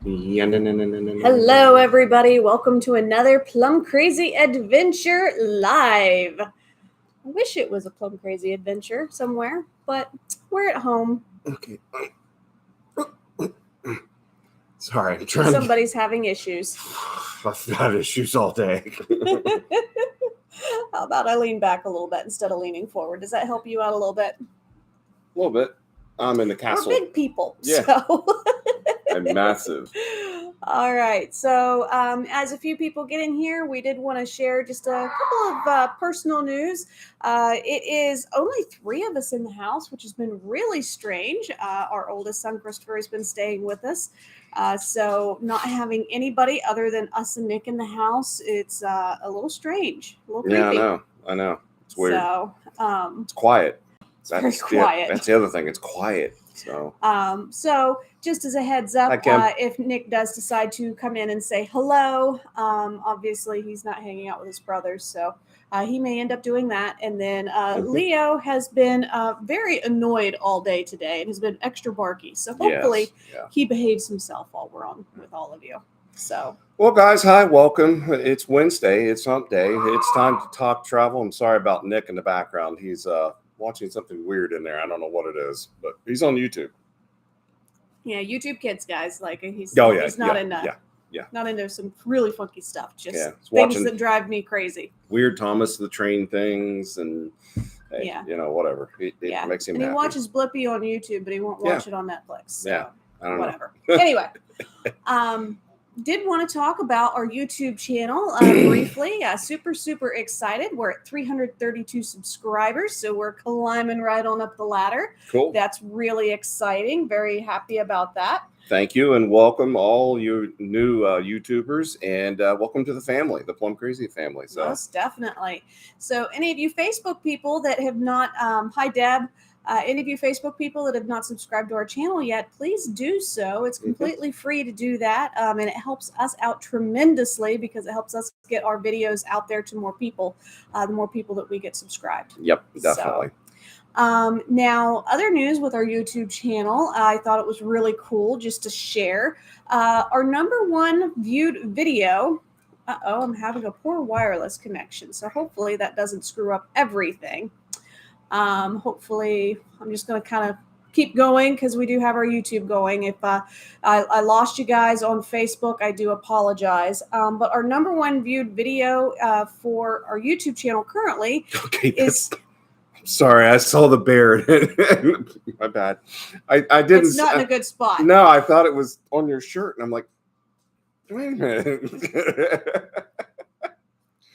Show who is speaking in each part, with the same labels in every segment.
Speaker 1: Hello, everybody. Welcome to another Plum Crazy Adventure Live. I wish it was a Plum Crazy Adventure somewhere, but we're at home.
Speaker 2: Okay. Sorry, I'm trying
Speaker 1: Somebody's having issues.
Speaker 2: I've had issues all day.
Speaker 1: How about I lean back a little bit instead of leaning forward? Does that help you out a little bit?
Speaker 2: A little bit. I'm in the castle.
Speaker 1: We're big people,
Speaker 2: Yeah.
Speaker 1: so
Speaker 2: I'm massive.
Speaker 1: All right. So, as a few people get in here, we did want to share just a couple of personal news. It is only 3 of us in the house, which has been really strange. Our oldest son, Christopher, has been staying with us. So, not having anybody other than us and Nick in the house, it's a little strange, a little creepy.
Speaker 2: Yeah, I know. It's weird.
Speaker 1: So,
Speaker 2: it's quiet.
Speaker 1: It's very quiet.
Speaker 2: That's the other thing. It's quiet.
Speaker 1: So just as a heads up, if Nick does decide to come in and say hello, obviously he's not hanging out with his brothers, so he may end up doing that. And then Leo has been very annoyed all day today and has been extra barky. So hopefully he behaves himself while we're on with all of you. So.
Speaker 2: Well, guys, hi, welcome. It's Wednesday. It's hump day. It's time to talk travel. I'm sorry about Nick in the background. He's watching something weird in there. I don't know what it is, but he's on YouTube.
Speaker 1: Yeah, YouTube Kids, guys. Like he's
Speaker 2: not
Speaker 1: into some really funky stuff. Just
Speaker 2: things
Speaker 1: that drive me crazy.
Speaker 2: Weird Thomas the Train things and whatever. It makes him happy.
Speaker 1: He watches Blippi on YouTube, but he won't watch it on Netflix. So
Speaker 2: I don't
Speaker 1: whatever. Anyway, did want to talk about our YouTube channel briefly. Super excited. We're at 332 subscribers, so we're climbing right on up the ladder.
Speaker 2: Cool.
Speaker 1: That's really exciting. Very happy about that.
Speaker 2: Thank you, and welcome all you new YouTubers, and welcome to the family, the Plum Crazy family. So
Speaker 1: most definitely. So any of you Facebook people that have not, hi Deb. Any of you Facebook people that have not subscribed to our channel yet, please do so. It's completely free to do that, and it helps us out tremendously because it helps us get our videos out there to more people, the more people that we get subscribed.
Speaker 2: Yep, definitely.
Speaker 1: So, now, other news with our YouTube channel, I thought it was really cool just to share. Our 1 viewed video, I'm having a poor wireless connection, so hopefully that doesn't screw up everything. Hopefully I'm just going to kind of keep going because we do have our YouTube going. If I lost you guys on Facebook, I do apologize. But our '1 viewed video for our YouTube channel currently is...
Speaker 2: I'm sorry, I saw the bear. My bad. I didn't.
Speaker 1: It's not in a good spot.
Speaker 2: No, I thought it was on your shirt, and I'm like, wait a minute.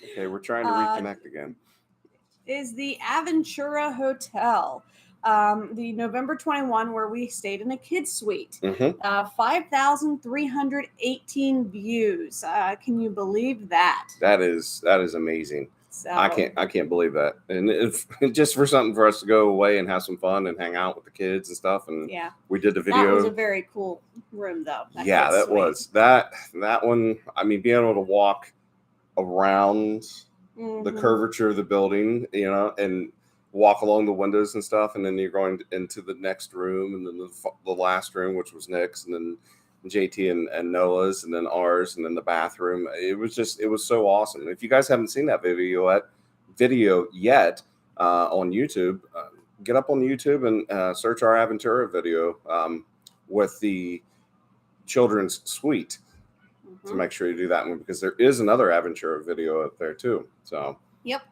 Speaker 2: Okay, we're trying to reconnect again.
Speaker 1: Is the Aventura Hotel, the November 21, where we stayed in a kids suite. 5,318 views. Can you believe that?
Speaker 2: That is amazing. So, I can't believe that. And if just for something for us to go away and have some fun and hang out with the kids and stuff. And we did the video.
Speaker 1: That was a very cool room, though.
Speaker 2: That was that one. I mean, being able to walk around the curvature of the building, and walk along the windows and stuff, and then you're going into the next room, and then the last room, which was Nick's, and then JT and Noah's, and then ours, and then the bathroom. It was so awesome. If you guys haven't seen that video yet on YouTube, get up on YouTube and search our Aventura video with the children's suite. To make sure you do that one, because there is another Aventura video up there too. So
Speaker 1: yep,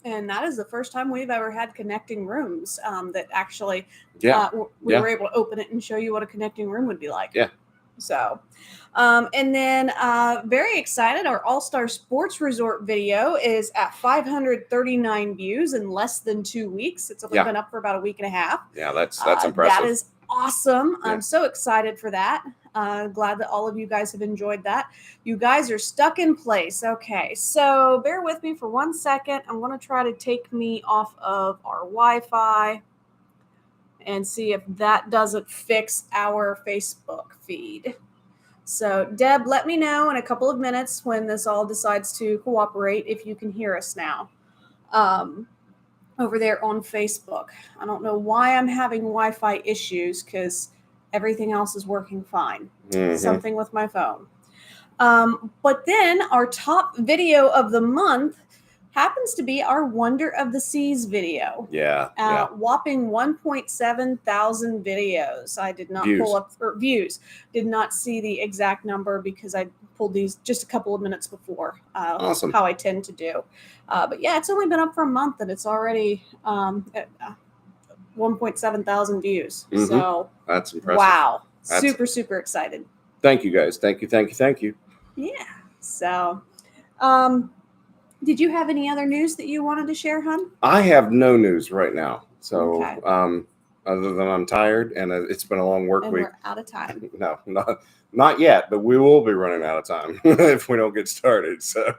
Speaker 1: and that is the first time we've ever had connecting rooms that actually we were able to open it and show you what a connecting room would be like.
Speaker 2: Yeah.
Speaker 1: So, and then very excited, our All-Star Sports Resort video is at 539 views in less than 2 weeks. It's only been up for about a week and a half.
Speaker 2: Yeah, that's impressive.
Speaker 1: That is awesome. I'm so excited for that. Glad that all of you guys have enjoyed that. You guys are stuck in place. Okay, so bear with me for 1 second. I'm going to try to take me off of our Wi-Fi and see if that doesn't fix our Facebook feed. So, Deb, let me know in a couple of minutes when this all decides to cooperate if you can hear us now over there on Facebook. I don't know why I'm having Wi-Fi issues because Everything else is working fine.
Speaker 2: Mhm.
Speaker 1: Something with my phone. But then our top video of the month happens to be our Wonder of the Seas video.
Speaker 2: Yeah.
Speaker 1: Whopping 1.7 thousand videos. I did not pull up views. Did not see the exact number because I pulled these just a couple of minutes before.
Speaker 2: Awesome.
Speaker 1: How I tend to do. But yeah, it's only been up for a month and it's already at 1.7 thousand views.
Speaker 2: Mhm.
Speaker 1: So
Speaker 2: that's impressive.
Speaker 1: Wow. Super excited.
Speaker 2: Thank you guys. Thank you.
Speaker 1: Yeah. So, did you have any other news that you wanted to share, hon?
Speaker 2: I have no news right now. So,
Speaker 1: Okay.
Speaker 2: other than I'm tired and it's been a long work
Speaker 1: And
Speaker 2: week.
Speaker 1: we're out of time.
Speaker 2: No, not yet, but we will be running out of time if we don't get started. So,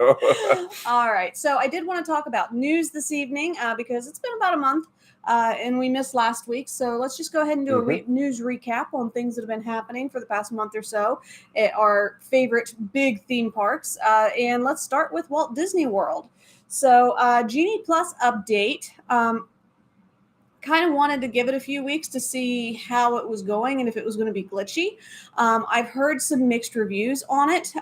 Speaker 1: all right. So I did want to talk about news this evening because it's been about a month and we missed last week. So let's just go ahead and do a news recap on things that have been happening for the past month or so at our favorite big theme parks. And let's start with Walt Disney World. So Genie Plus update. Kind of wanted to give it a few weeks to see how it was going and if it was going to be glitchy. I've heard some mixed reviews on it.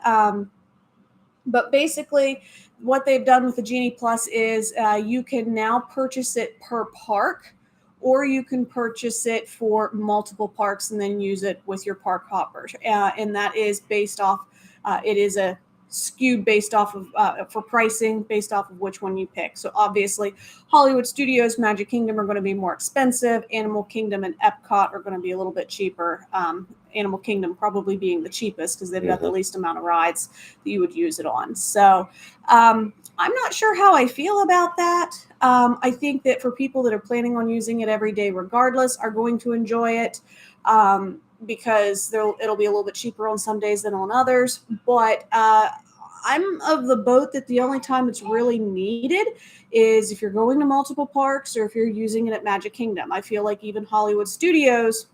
Speaker 1: But basically, what they've done with the Genie Plus is you can now purchase it per park, or you can purchase it for multiple parks and then use it with your park hoppers. And that is based off, it is a skewed based off of for pricing based off of which one you pick. So obviously Hollywood Studios, Magic Kingdom are going to be more expensive. Animal Kingdom and Epcot are going to be a little bit cheaper. Animal Kingdom probably being the cheapest because they've got the least amount of rides that you would use it on. So I'm not sure how I feel about that. I think that for people that are planning on using it every day regardless are going to enjoy it. Because it'll be a little bit cheaper on some days than on others. But I'm of the boat that the only time it's really needed is if you're going to multiple parks or if you're using it at Magic Kingdom. I feel like even Hollywood Studios,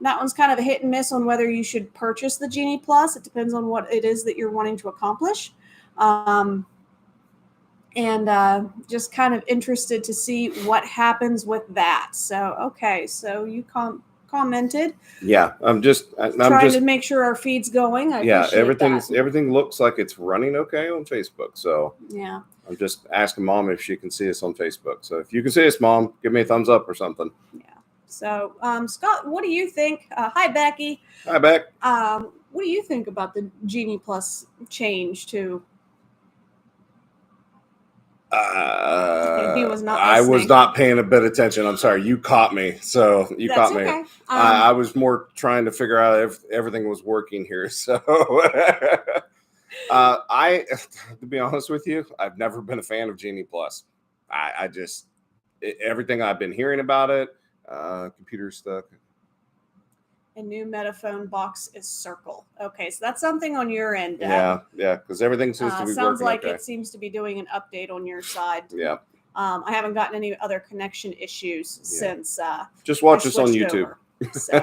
Speaker 1: that one's kind of a hit and miss on whether you should purchase the Genie Plus. It depends on what it is that you're wanting to accomplish. Just kind of interested to see what happens with that. So, okay, so you commented.
Speaker 2: Yeah, I'm
Speaker 1: trying to make sure our feed's going.
Speaker 2: Everything looks like it's running okay on Facebook. So
Speaker 1: yeah,
Speaker 2: I'm just asking Mom if she can see us on Facebook. So if you can see us, Mom, give me a thumbs up or something.
Speaker 1: Yeah. So Scott, what do you think? Hi, Becky.
Speaker 2: Hi, Beck.
Speaker 1: What do you think about the Genie Plus change to? He was not listening.
Speaker 2: I was not paying a bit of attention. I'm sorry. You caught me. So
Speaker 1: That's
Speaker 2: caught me.
Speaker 1: Okay.
Speaker 2: I was more trying to figure out if everything was working here. So to be honest with you, I've never been a fan of Genie Plus. Everything I've been hearing about it, computer's stuck.
Speaker 1: A new Metaphone box is Circle. Okay, so that's something on your end.
Speaker 2: Yeah, because everything seems to be
Speaker 1: sounds
Speaker 2: working
Speaker 1: like
Speaker 2: okay.
Speaker 1: It seems to be doing an update on your side.
Speaker 2: Yeah.
Speaker 1: I haven't gotten any other connection issues since.
Speaker 2: Just watch us on YouTube.
Speaker 1: So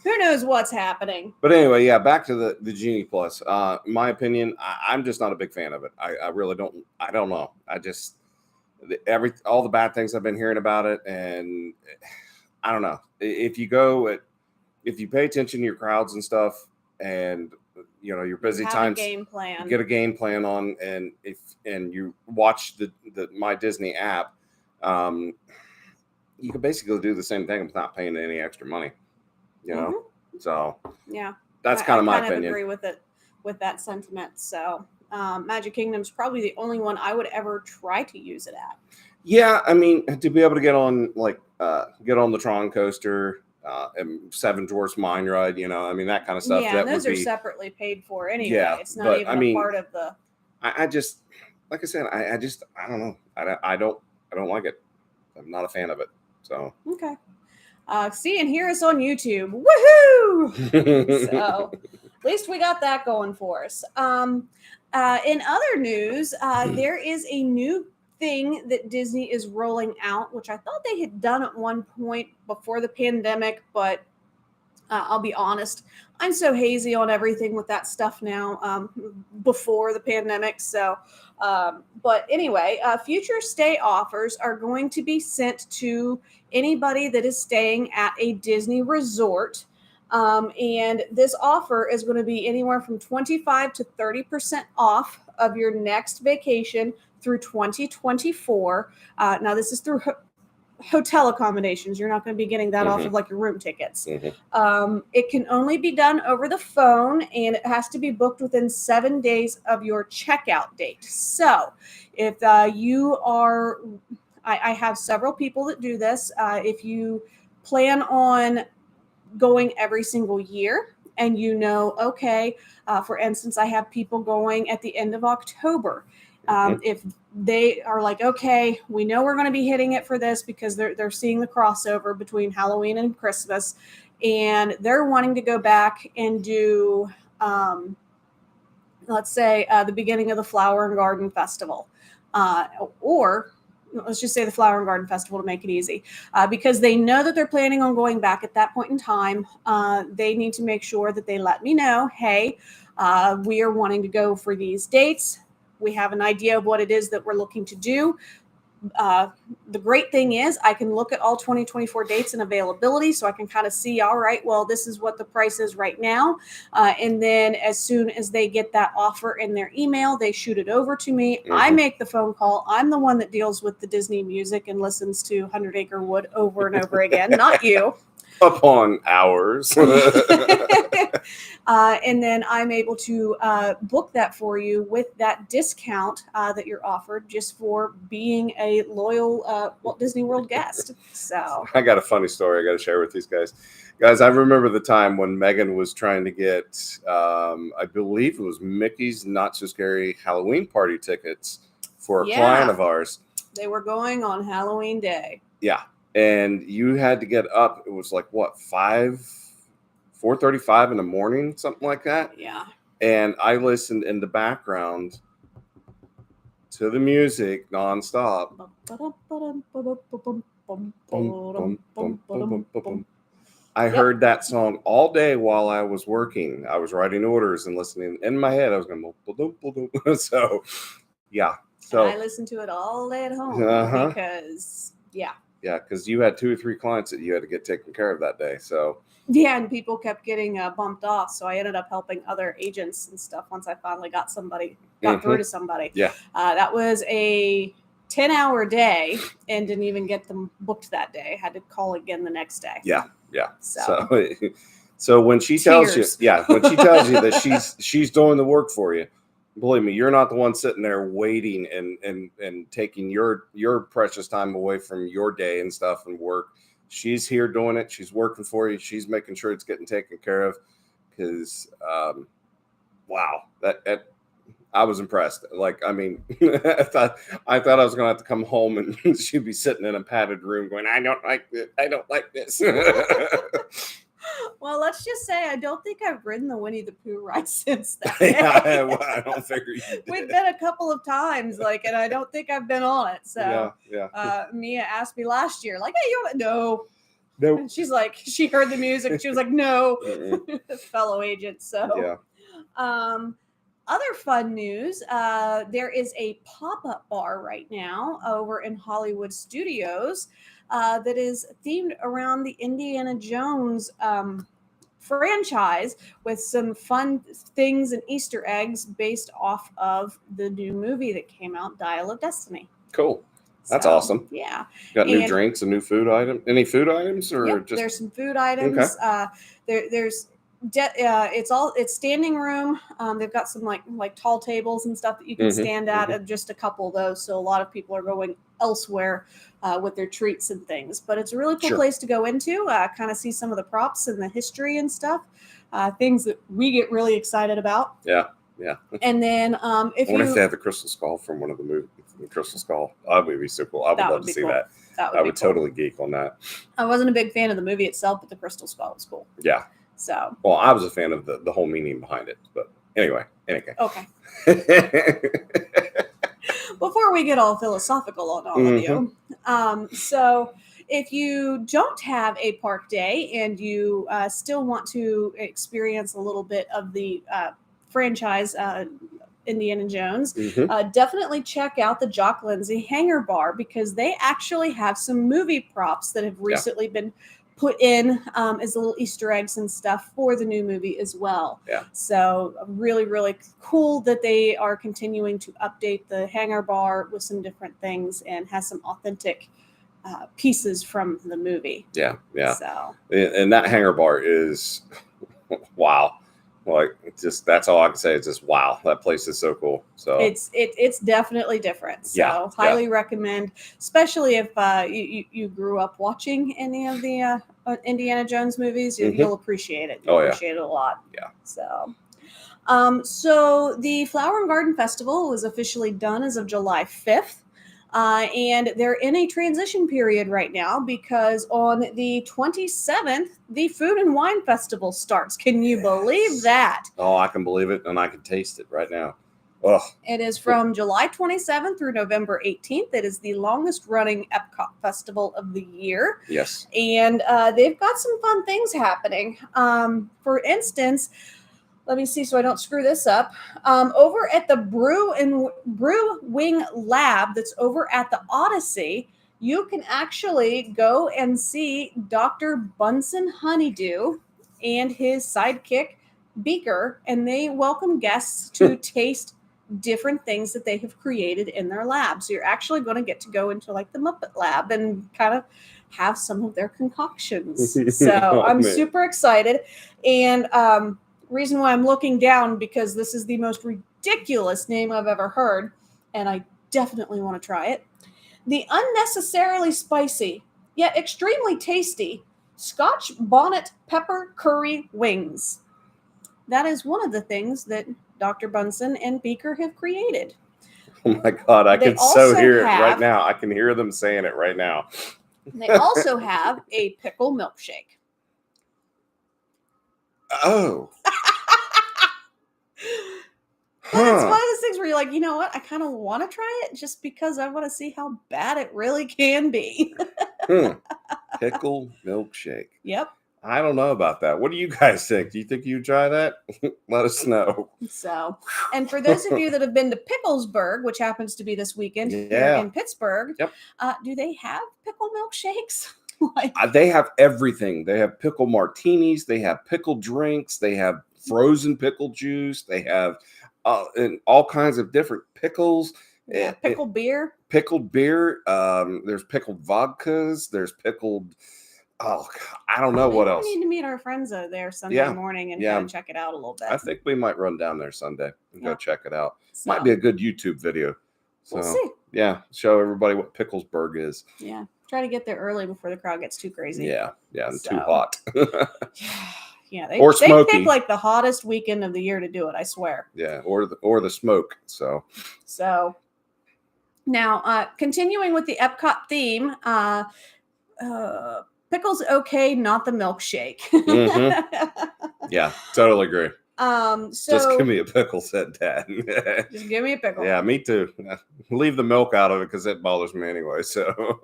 Speaker 1: who knows what's happening?
Speaker 2: But anyway, yeah, back to the Genie Plus. My opinion, I'm just not a big fan of it. I really don't. I don't know. I just all the bad things I've been hearing about it, and I don't know. If you pay attention to your crowds and stuff, and your busy times, get a game plan on, and you watch the My Disney app, you can basically do the same thing without paying any extra money. So
Speaker 1: yeah,
Speaker 2: that's kind of my
Speaker 1: opinion. I kind of agree with that sentiment. So Magic Kingdom is probably the only one I would ever try to use it at.
Speaker 2: Yeah, I mean, to be able to get on the Tron coaster. And Seven Dwarfs Mine Ride, I mean, that kind of stuff.
Speaker 1: Yeah,
Speaker 2: that
Speaker 1: those are separately paid for anyway.
Speaker 2: Yeah,
Speaker 1: it's not even a part of the.
Speaker 2: I just, like I said, I don't know. I don't like it. I'm not a fan of it. So
Speaker 1: okay. See and hear us on YouTube. Woohoo! So at least we got that going for us. In other news, there is a new thing that Disney is rolling out, which I thought they had done at one point before the pandemic, but I'll be honest, I'm so hazy on everything with that stuff now before the pandemic. So, but anyway, future stay offers are going to be sent to anybody that is staying at a Disney resort And this offer is going to be anywhere from 25 to 30% off of your next vacation through 2024. Now, this is through hotel accommodations. You're not going to be getting that off of like your room tickets. It can only be done over the phone, and it has to be booked within 7 days of your checkout date. So if you are, I have several people that do this. If you plan on going every single year and okay, for instance, I have people going at the end of October. If they are like, okay, we know we're going to be hitting it for this because they're seeing the crossover between Halloween and Christmas, and they're wanting to go back and do, let's say, the beginning of the Flower and Garden Festival, or let's just say the Flower and Garden Festival to make it easy, because they know that they're planning on going back at that point in time. They need to make sure that they let me know, hey, we are wanting to go for these dates. We have an idea of what it is that we're looking to do. The great thing is I can look at all 2024 dates and availability, so I can kind of see, all right, well, this is what the price is right now. And then as soon as they get that offer in their email, they shoot it over to me. I make the phone call. I'm the one that deals with the Disney music and listens to 100 Acre Wood over and over again, not you.
Speaker 2: Upon hours.
Speaker 1: And then I'm able to book that for you with that discount that you're offered just for being a loyal Walt Disney World guest. So
Speaker 2: I got a funny story I got to share with these guys. Guys, I remember the time when Megan was trying to get, I believe it was Mickey's Not So Scary Halloween party tickets for a client of ours.
Speaker 1: They were going on Halloween Day.
Speaker 2: Yeah. And you had to get up. It was like what, 4:35 in the morning, something like that.
Speaker 1: Yeah.
Speaker 2: And I listened in the background to the music nonstop. I heard that song all day while I was working. I was writing orders and listening in my head. I was going, so yeah. So
Speaker 1: and I listened to it all day at home because
Speaker 2: yeah, because you had 2 or 3 clients that you had to get taken care of that day. So
Speaker 1: yeah, and people kept getting bumped off. So I ended up helping other agents and stuff once I finally got through to somebody.
Speaker 2: Yeah.
Speaker 1: That was a 10-hour day and didn't even get them booked that day. Had to call again the next day.
Speaker 2: Yeah. So when she tells you, that she's doing the work for you, believe me, you're not the one sitting there waiting and taking your precious time away from your day and stuff and work. She's here doing it. She's working for you. She's making sure it's getting taken care of. Because, wow, that I was impressed. Like, I mean, I thought I was going to have to come home and she'd be sitting in a padded room going, I don't like this. I don't like this.
Speaker 1: Well, let's just say I don't think I've ridden the Winnie the Pooh ride since that.
Speaker 2: I don't figure you did.
Speaker 1: We've been a couple of times, and I don't think I've been on it. So Mia asked me last year, like, hey, no. And she's like, she heard the music. She was like, no, fellow agent. So, other fun news, there is a pop-up bar right now over in Hollywood Studios that is themed around the Indiana Jones franchise with some fun things and Easter eggs based off of the new movie that came out, Dial of Destiny.
Speaker 2: Cool. That's awesome.
Speaker 1: Yeah.
Speaker 2: Got new drinks and new food items. Any food items or just?
Speaker 1: There's some food items. Okay. It's standing room. They've got some like tall tables and stuff that you can stand at, just a couple of those. So a lot of people are going elsewhere with their treats and things. But it's a really cool place to go into, kind of see some of the props and the history and stuff, things that we get really excited about.
Speaker 2: Yeah.
Speaker 1: And then
Speaker 2: if they have the Crystal Skull from one of the movies, the Crystal Skull, that would be so cool. I would love to see that. I would totally geek on that. I
Speaker 1: wasn't a big fan of the movie itself, but the Crystal Skull was cool.
Speaker 2: Yeah.
Speaker 1: So.
Speaker 2: Well, I was a fan of the whole meaning behind it, but anyway.
Speaker 1: Okay. Before we get all philosophical on all of you, so if you don't have a park day and you still want to experience a little bit of the franchise, Indiana Jones, definitely check out the Jock Lindsay Hangar Bar because they actually have some movie props that have recently been put in as little Easter eggs and stuff for the new movie as well.
Speaker 2: Yeah.
Speaker 1: So really, really cool that they are continuing to update the hangar bar with some different things and has some authentic pieces from the movie.
Speaker 2: Yeah. Yeah.
Speaker 1: So,
Speaker 2: and that hangar bar is wow. Like, just that's all I can say is just wow. That place is so cool. So
Speaker 1: it's definitely different. So highly recommend, especially if you grew up watching any of the Indiana Jones movies, you'll appreciate it. You'll appreciate it a lot.
Speaker 2: Yeah.
Speaker 1: So the Flower and Garden Festival was officially done as of July 5th. And they're in a transition period right now because on the 27th, the Food and Wine Festival starts. Can you believe that?
Speaker 2: Oh, I can believe it, and I can taste it right now. Ugh.
Speaker 1: It is from July 27th through November 18th. It is the longest running Epcot festival of the year.
Speaker 2: Yes.
Speaker 1: And they've got some fun things happening. For instance, let me see so I don't screw this up. Over at the Brew Wing Lab that's over at the Odyssey, you can actually go and see Dr. Bunsen Honeydew and his sidekick Beaker, and they welcome guests to taste different things that they have created in their lab. So you're actually going to get to go into like the Muppet Lab and kind of have some of their concoctions. So I'm super excited. And reason why I'm looking down, because this is the most ridiculous name I've ever heard, and I definitely want to try it. The unnecessarily spicy, yet extremely tasty Scotch bonnet pepper curry wings. That is one of the things that Dr. Bunsen and Beaker have created.
Speaker 2: Oh my God, I can so hear it right now. I can hear them saying it right now.
Speaker 1: They also have a pickle milkshake.
Speaker 2: Oh.
Speaker 1: But it's one of those things where you're like, you know what? I kind of want to try it just because I want to see how bad it really can be.
Speaker 2: Pickle milkshake.
Speaker 1: Yep.
Speaker 2: I don't know about that. What do you guys think? Do you think you'd try that? Let us know.
Speaker 1: So, and for those of you that have been to Picklesburg, which happens to be this weekend here in Pittsburgh, do they have pickle milkshakes?
Speaker 2: They have everything. They have pickle martinis. They have pickle drinks. They have frozen pickle juice. They have and all kinds of different pickles.
Speaker 1: Yeah, pickled beer.
Speaker 2: Pickled beer. There's pickled vodkas. There's pickled. Oh, I don't know what else.
Speaker 1: We need to meet our friends there Sunday morning and kind of check it out a little bit.
Speaker 2: I think we might run down there Sunday and go check it out. So, might be a good YouTube video. So,
Speaker 1: we'll see.
Speaker 2: Yeah, show everybody what Picklesburg is.
Speaker 1: Yeah, try to get there early before the crowd gets too crazy.
Speaker 2: Yeah, and too hot.
Speaker 1: Yeah, they pick like the hottest weekend of the year to do it. I swear.
Speaker 2: Yeah, or the smoke. So
Speaker 1: now continuing with the Epcot theme. Pickles okay, not the milkshake.
Speaker 2: Yeah, totally agree.
Speaker 1: So
Speaker 2: just give me a pickle, said Dad.
Speaker 1: Just give me a pickle.
Speaker 2: Yeah, me too. Leave the milk out of it because it bothers me anyway. So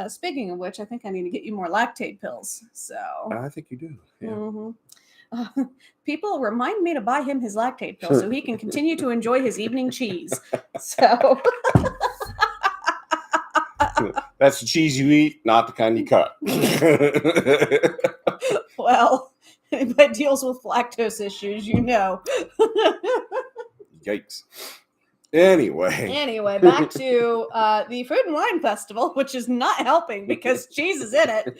Speaker 1: speaking of which, I think I need to get you more lactate pills. So
Speaker 2: I think you do. Yeah.
Speaker 1: People remind me to buy him his lactate pill so he can continue to enjoy his evening cheese. So
Speaker 2: that's the cheese you eat, not the kind you cut.
Speaker 1: Well, anybody deals with lactose issues, you know.
Speaker 2: Yikes. Anyway,
Speaker 1: back to the Food and Wine Festival, which is not helping because cheese is in it.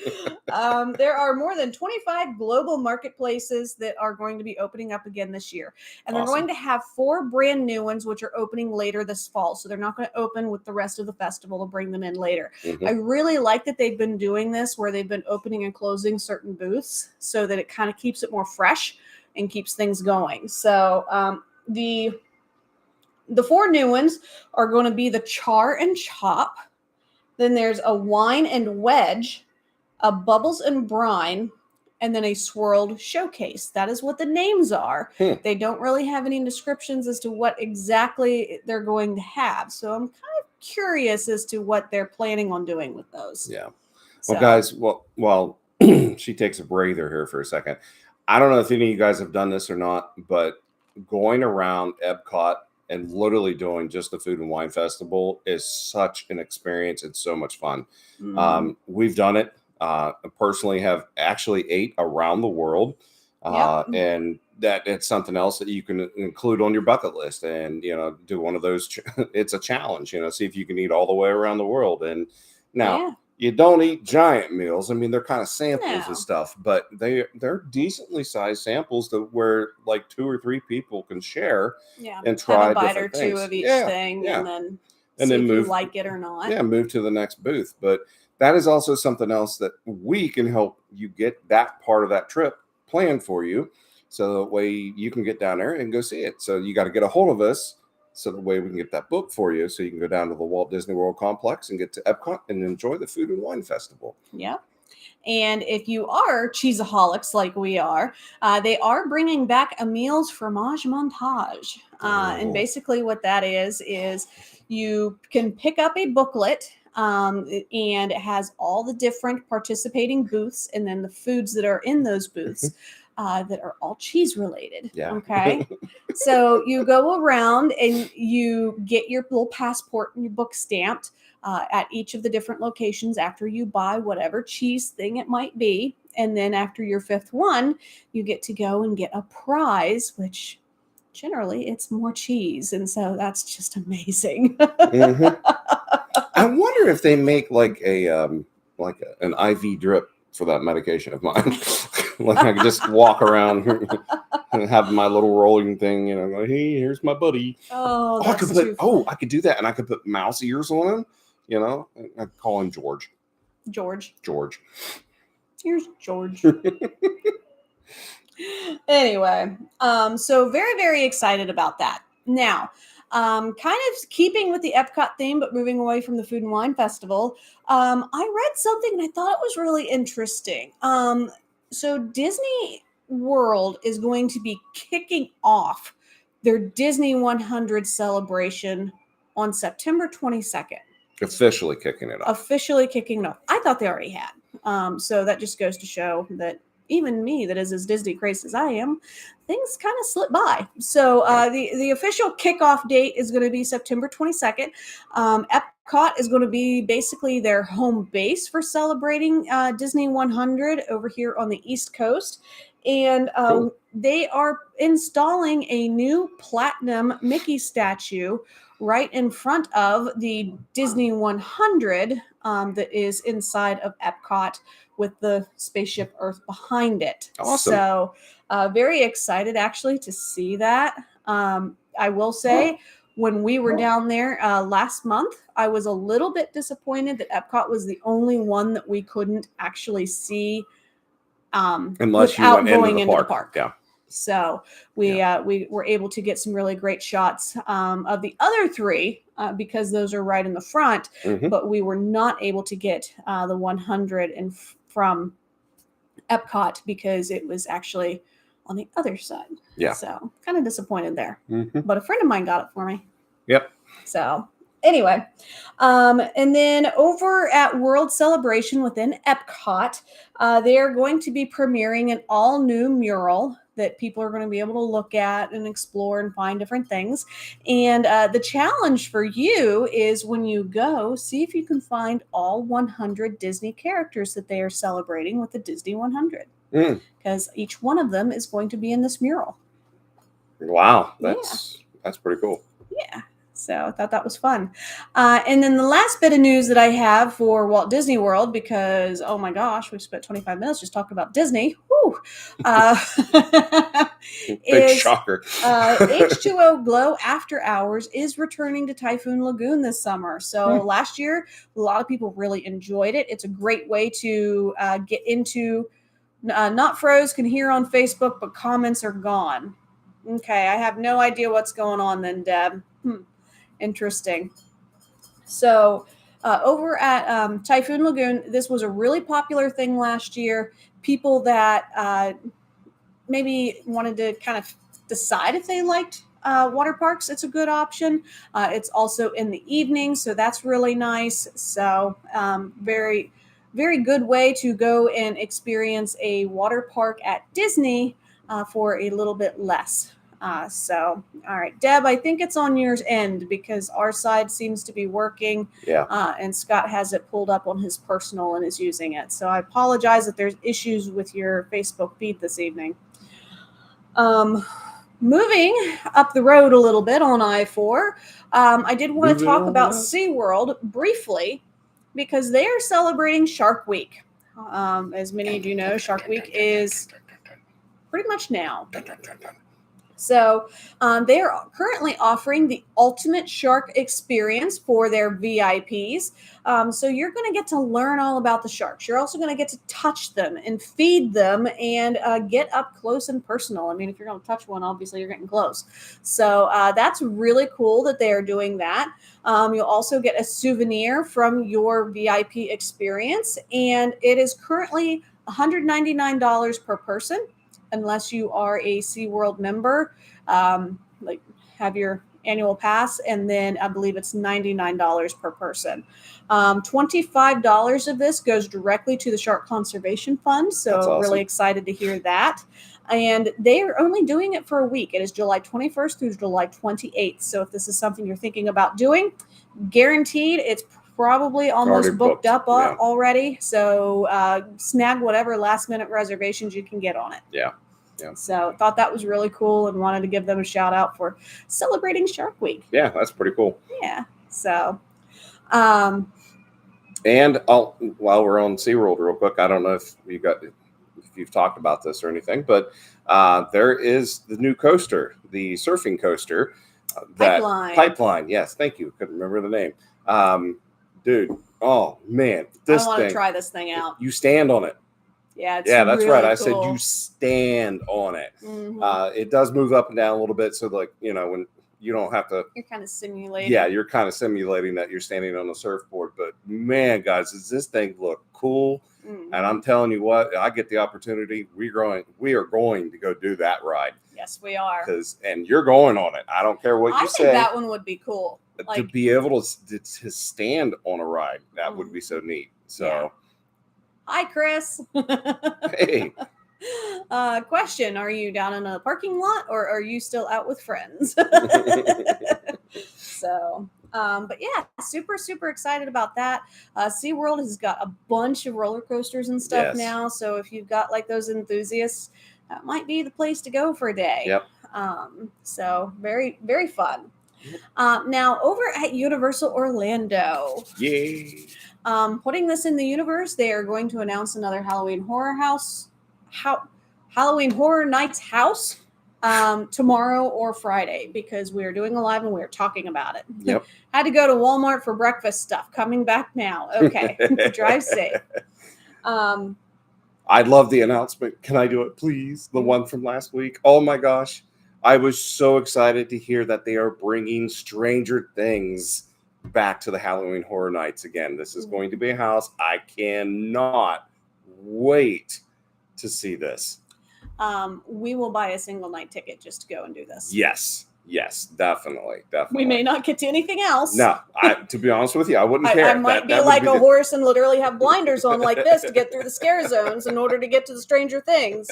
Speaker 1: There are more than 25 global marketplaces that are going to be opening up again this year. And they're going to have 4 brand new ones, which are opening later this fall. So they're not going to open with the rest of the festival to bring them in later. I really like that they've been doing this where they've been opening and closing certain booths so that it kind of keeps it more fresh and keeps things going. So the 4 new ones are going to be the Char and Chop. Then there's a Wine and Wedge, a Bubbles and Brine, and then a Swirled Showcase. That is what the names are. They don't really have any descriptions as to what exactly they're going to have. So I'm kind of curious as to what they're planning on doing with those.
Speaker 2: Yeah. Well, guys, while she takes a breather here for a second, I don't know if any of you guys have done this or not, but going around Epcot and literally doing just the Food and Wine Festival is such an experience. It's so much fun. We've done it. Personally have actually ate around the world.
Speaker 1: Yep.
Speaker 2: And that it's something else that you can include on your bucket list, and do one of those. It's a challenge, see if you can eat all the way around the world. And now
Speaker 1: Yeah.
Speaker 2: you don't eat giant meals. I mean, they're kind of samples
Speaker 1: No.
Speaker 2: and stuff, but they're decently sized samples to where like 2 or 3 people can share
Speaker 1: Yeah.
Speaker 2: and
Speaker 1: Have a
Speaker 2: try
Speaker 1: bite or
Speaker 2: different
Speaker 1: two
Speaker 2: things.
Speaker 1: of each
Speaker 2: Yeah,
Speaker 1: thing,
Speaker 2: yeah,
Speaker 1: and then
Speaker 2: and
Speaker 1: see
Speaker 2: then
Speaker 1: if you
Speaker 2: move.
Speaker 1: like it or not.
Speaker 2: Yeah, move to the next booth. But that is also something else that we can help you get that part of that trip planned for you, so that way you can get down there and go see it. So you got to get a hold of us, so the way we can get that book for you, so you can go down to the Walt Disney World complex and get to Epcot and enjoy the Food and Wine Festival.
Speaker 1: Yeah. And if you are cheeseaholics like we are, they are bringing back a meals fromage montage. And basically, what that is you can pick up a booklet, and it has all the different participating booths and then the foods that are in those booths. That are all cheese related.
Speaker 2: Yeah.
Speaker 1: Okay. So you go around and you get your little passport and your book stamped at each of the different locations after you buy whatever cheese thing it might be. And then after your 5th one, you get to go and get a prize, which generally it's more cheese. And so that's just amazing.
Speaker 2: I wonder if they make like an IV drip for that medication of mine. Like I could just walk around and have my little rolling thing, go, hey, here's my buddy.
Speaker 1: Oh,
Speaker 2: I could do that, and I could put mouse ears on him, I call him George.
Speaker 1: George. Here's George. Anyway, so very, very excited about that. Now, kind of keeping with the Epcot theme, but moving away from the Food and Wine Festival, I read something and I thought it was really interesting. So Disney World is going to be kicking off their Disney 100 celebration on September 22nd.
Speaker 2: Officially kicking it off.
Speaker 1: I thought they already had. So that just goes to show that even me, that is as Disney crazy as I am, things kind of slip by. So the official kickoff date is going to be September 22nd. Epcot is going to be basically their home base for celebrating Disney 100 over here on the East Coast. And
Speaker 2: Cool.
Speaker 1: They are installing a new platinum Mickey statue right in front of the Disney 100 that is inside of Epcot, with the spaceship Earth behind it.
Speaker 2: Awesome.
Speaker 1: So very excited actually to see that. I will say, when we were down there last month, I was a little bit disappointed that Epcot was the only one that we couldn't actually see
Speaker 2: unless you
Speaker 1: without
Speaker 2: went
Speaker 1: going
Speaker 2: into the
Speaker 1: park.
Speaker 2: Yeah.
Speaker 1: So we were able to get some really great shots of the other 3 because those are right in the front, but we were not able to get the 100 from Epcot because it was actually on the other side.
Speaker 2: Yeah.
Speaker 1: So kind of disappointed there. But a friend of mine got it for me.
Speaker 2: Yep.
Speaker 1: So anyway, and then over at World Celebration within Epcot, they are going to be premiering an all-new mural that people are going to be able to look at and explore and find different things. And the challenge for you is, when you go, see if you can find all 100 Disney characters that they are celebrating with the Disney 100. Because each one of them is going to be in this mural.
Speaker 2: Wow, that's pretty cool.
Speaker 1: Yeah. So I thought that was fun. And then the last bit of news that I have for Walt Disney World, because, oh my gosh, we've spent 25 minutes just talking about Disney. Woo!
Speaker 2: Big shocker.
Speaker 1: H2O Glow After Hours is returning to Typhoon Lagoon this summer. So last year, a lot of people really enjoyed it. It's a great way to get into Not Froze can hear on Facebook, but comments are gone. Okay, I have no idea what's going on then, Deb. Interesting. So over at Typhoon Lagoon, this was a really popular thing last year. People that maybe wanted to kind of decide if they liked water parks, it's a good option. It's also in the evening, so that's really nice. So very, very good way to go and experience a water park at Disney for a little bit less. So, all right, Deb, I think it's on yours end because our side seems to be working.
Speaker 2: Yeah.
Speaker 1: And Scott has it pulled up on his personal and is using it. So I apologize if there's issues with your Facebook feed this evening. Moving up the road a little bit on I-4, I did want to talk about SeaWorld briefly because they are celebrating Shark Week. As many of you know, Shark Week is pretty much now. So they are currently offering the ultimate shark experience for their VIPs. So you're going to get to learn all about the sharks. You're also going to get to touch them and feed them and get up close and personal. I mean, if you're going to touch one, obviously you're getting close. So that's really cool that they are doing that. You'll also get a souvenir from your VIP experience, and it is currently $199 per person. Unless you are a SeaWorld member, like have your annual pass, and then I believe it's $99 per person. $25 of this goes directly to the Shark Conservation Fund, so
Speaker 2: That's awesome.
Speaker 1: really excited to hear that. And they are only doing it for a week. It is July 21st through July 28th. So if this is something you're thinking about doing, guaranteed it's probably almost
Speaker 2: Already
Speaker 1: booked up
Speaker 2: yeah.
Speaker 1: already. So snag whatever last minute reservations you can get on it.
Speaker 2: Yeah. Yeah.
Speaker 1: So thought that was really cool and wanted to give them a shout out for celebrating Shark Week.
Speaker 2: Yeah, that's pretty cool.
Speaker 1: Yeah. So
Speaker 2: and while we're on SeaWorld real quick, I don't know if you've talked about this or anything, but there is the new coaster, the surfing coaster. Pipeline. Yes, thank you. Couldn't remember the name. Dude, oh man,
Speaker 1: I want to try this thing out.
Speaker 2: You stand on it.
Speaker 1: Yeah,
Speaker 2: that's right. I
Speaker 1: cool.
Speaker 2: said you stand on it.
Speaker 1: Mm-hmm.
Speaker 2: It does move up and down a little bit, so like when you don't have to.
Speaker 1: You're kind of simulating.
Speaker 2: Yeah, you're kind of simulating that you're standing on a surfboard. But man, guys, does this thing look cool? Mm-hmm. And I'm telling you what, I get the opportunity. We are going to go do that ride.
Speaker 1: Yes, we are.
Speaker 2: And you're going on it. I don't care what you say.
Speaker 1: I think that one would be cool.
Speaker 2: To be able to stand on a ride, that would be so neat. So,
Speaker 1: yeah. Hi, Chris.
Speaker 2: Hey.
Speaker 1: Question: are you down in a parking lot, or are you still out with friends? So, but yeah, super excited about that. SeaWorld has got a bunch of roller coasters and stuff now. So if you've got like those enthusiasts, that might be the place to go for a day.
Speaker 2: Yep.
Speaker 1: So very fun. Now over at Universal Orlando.
Speaker 2: Yay.
Speaker 1: Putting this in the universe, they are going to announce another Halloween Halloween Horror Nights house tomorrow or Friday, because we are doing a live and we are talking about it.
Speaker 2: Yep.
Speaker 1: Had to go to Walmart for breakfast stuff. Coming back now. Okay. Drive safe.
Speaker 2: I love the announcement. Can I do it, please? The one from last week. Oh my gosh. I was so excited to hear that they are bringing Stranger Things back to the Halloween Horror Nights again. This is going to be a house. I cannot wait to see this.
Speaker 1: We will buy a single night ticket just to go and do this.
Speaker 2: Yes, definitely.
Speaker 1: We may not get to anything else.
Speaker 2: No, to be honest with you, I wouldn't care.
Speaker 1: I might be like a horse and literally have blinders on like this to get through the scare zones in order to get to the Stranger Things.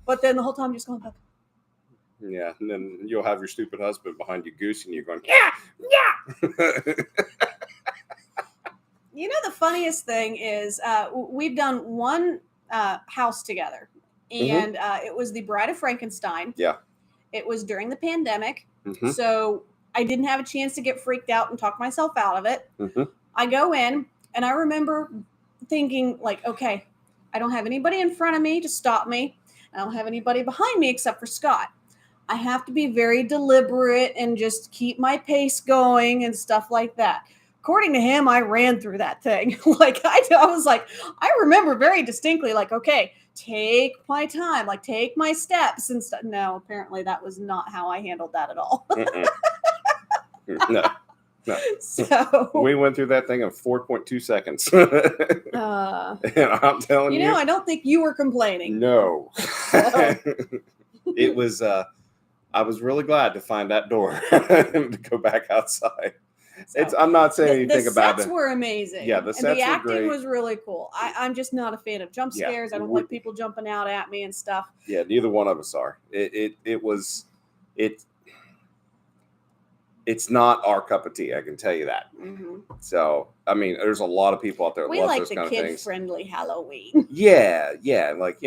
Speaker 1: But then the whole time just going back.
Speaker 2: Yeah, and then you'll have your stupid husband behind you goosing you going, yeah.
Speaker 1: You know, the funniest thing is we've done one house together, and it was the Bride of Frankenstein.
Speaker 2: Yeah.
Speaker 1: It was during the pandemic, so I didn't have a chance to get freaked out and talk myself out of it. I go in, and I remember thinking, like, okay, I don't have anybody in front of me to stop me. I don't have anybody behind me except for Scott. I have to be very deliberate and just keep my pace going and stuff like that. According to him, I ran through that thing. Like I was like, I remember very distinctly, like, okay, take my time, like take my steps and stuff. No, apparently that was not how I handled that at all.
Speaker 2: No.
Speaker 1: So
Speaker 2: we went through that thing in 4.2 seconds. And I'm telling you,
Speaker 1: I don't think you were complaining.
Speaker 2: No. It was. I was really glad to find that door and to go back outside. So, I'm not saying anything about it.
Speaker 1: The sets were amazing.
Speaker 2: Yeah, the sets were great.
Speaker 1: The acting was really cool. I'm just not a fan of jump scares. I don't like people jumping out at me and stuff.
Speaker 2: Yeah, neither one of us are. It it's not our cup of tea. I can tell you that. So, I mean, there's a lot of people out there that
Speaker 1: We
Speaker 2: love
Speaker 1: like
Speaker 2: those
Speaker 1: the
Speaker 2: kind of things.
Speaker 1: kid-friendly Halloween.
Speaker 2: Yeah, like,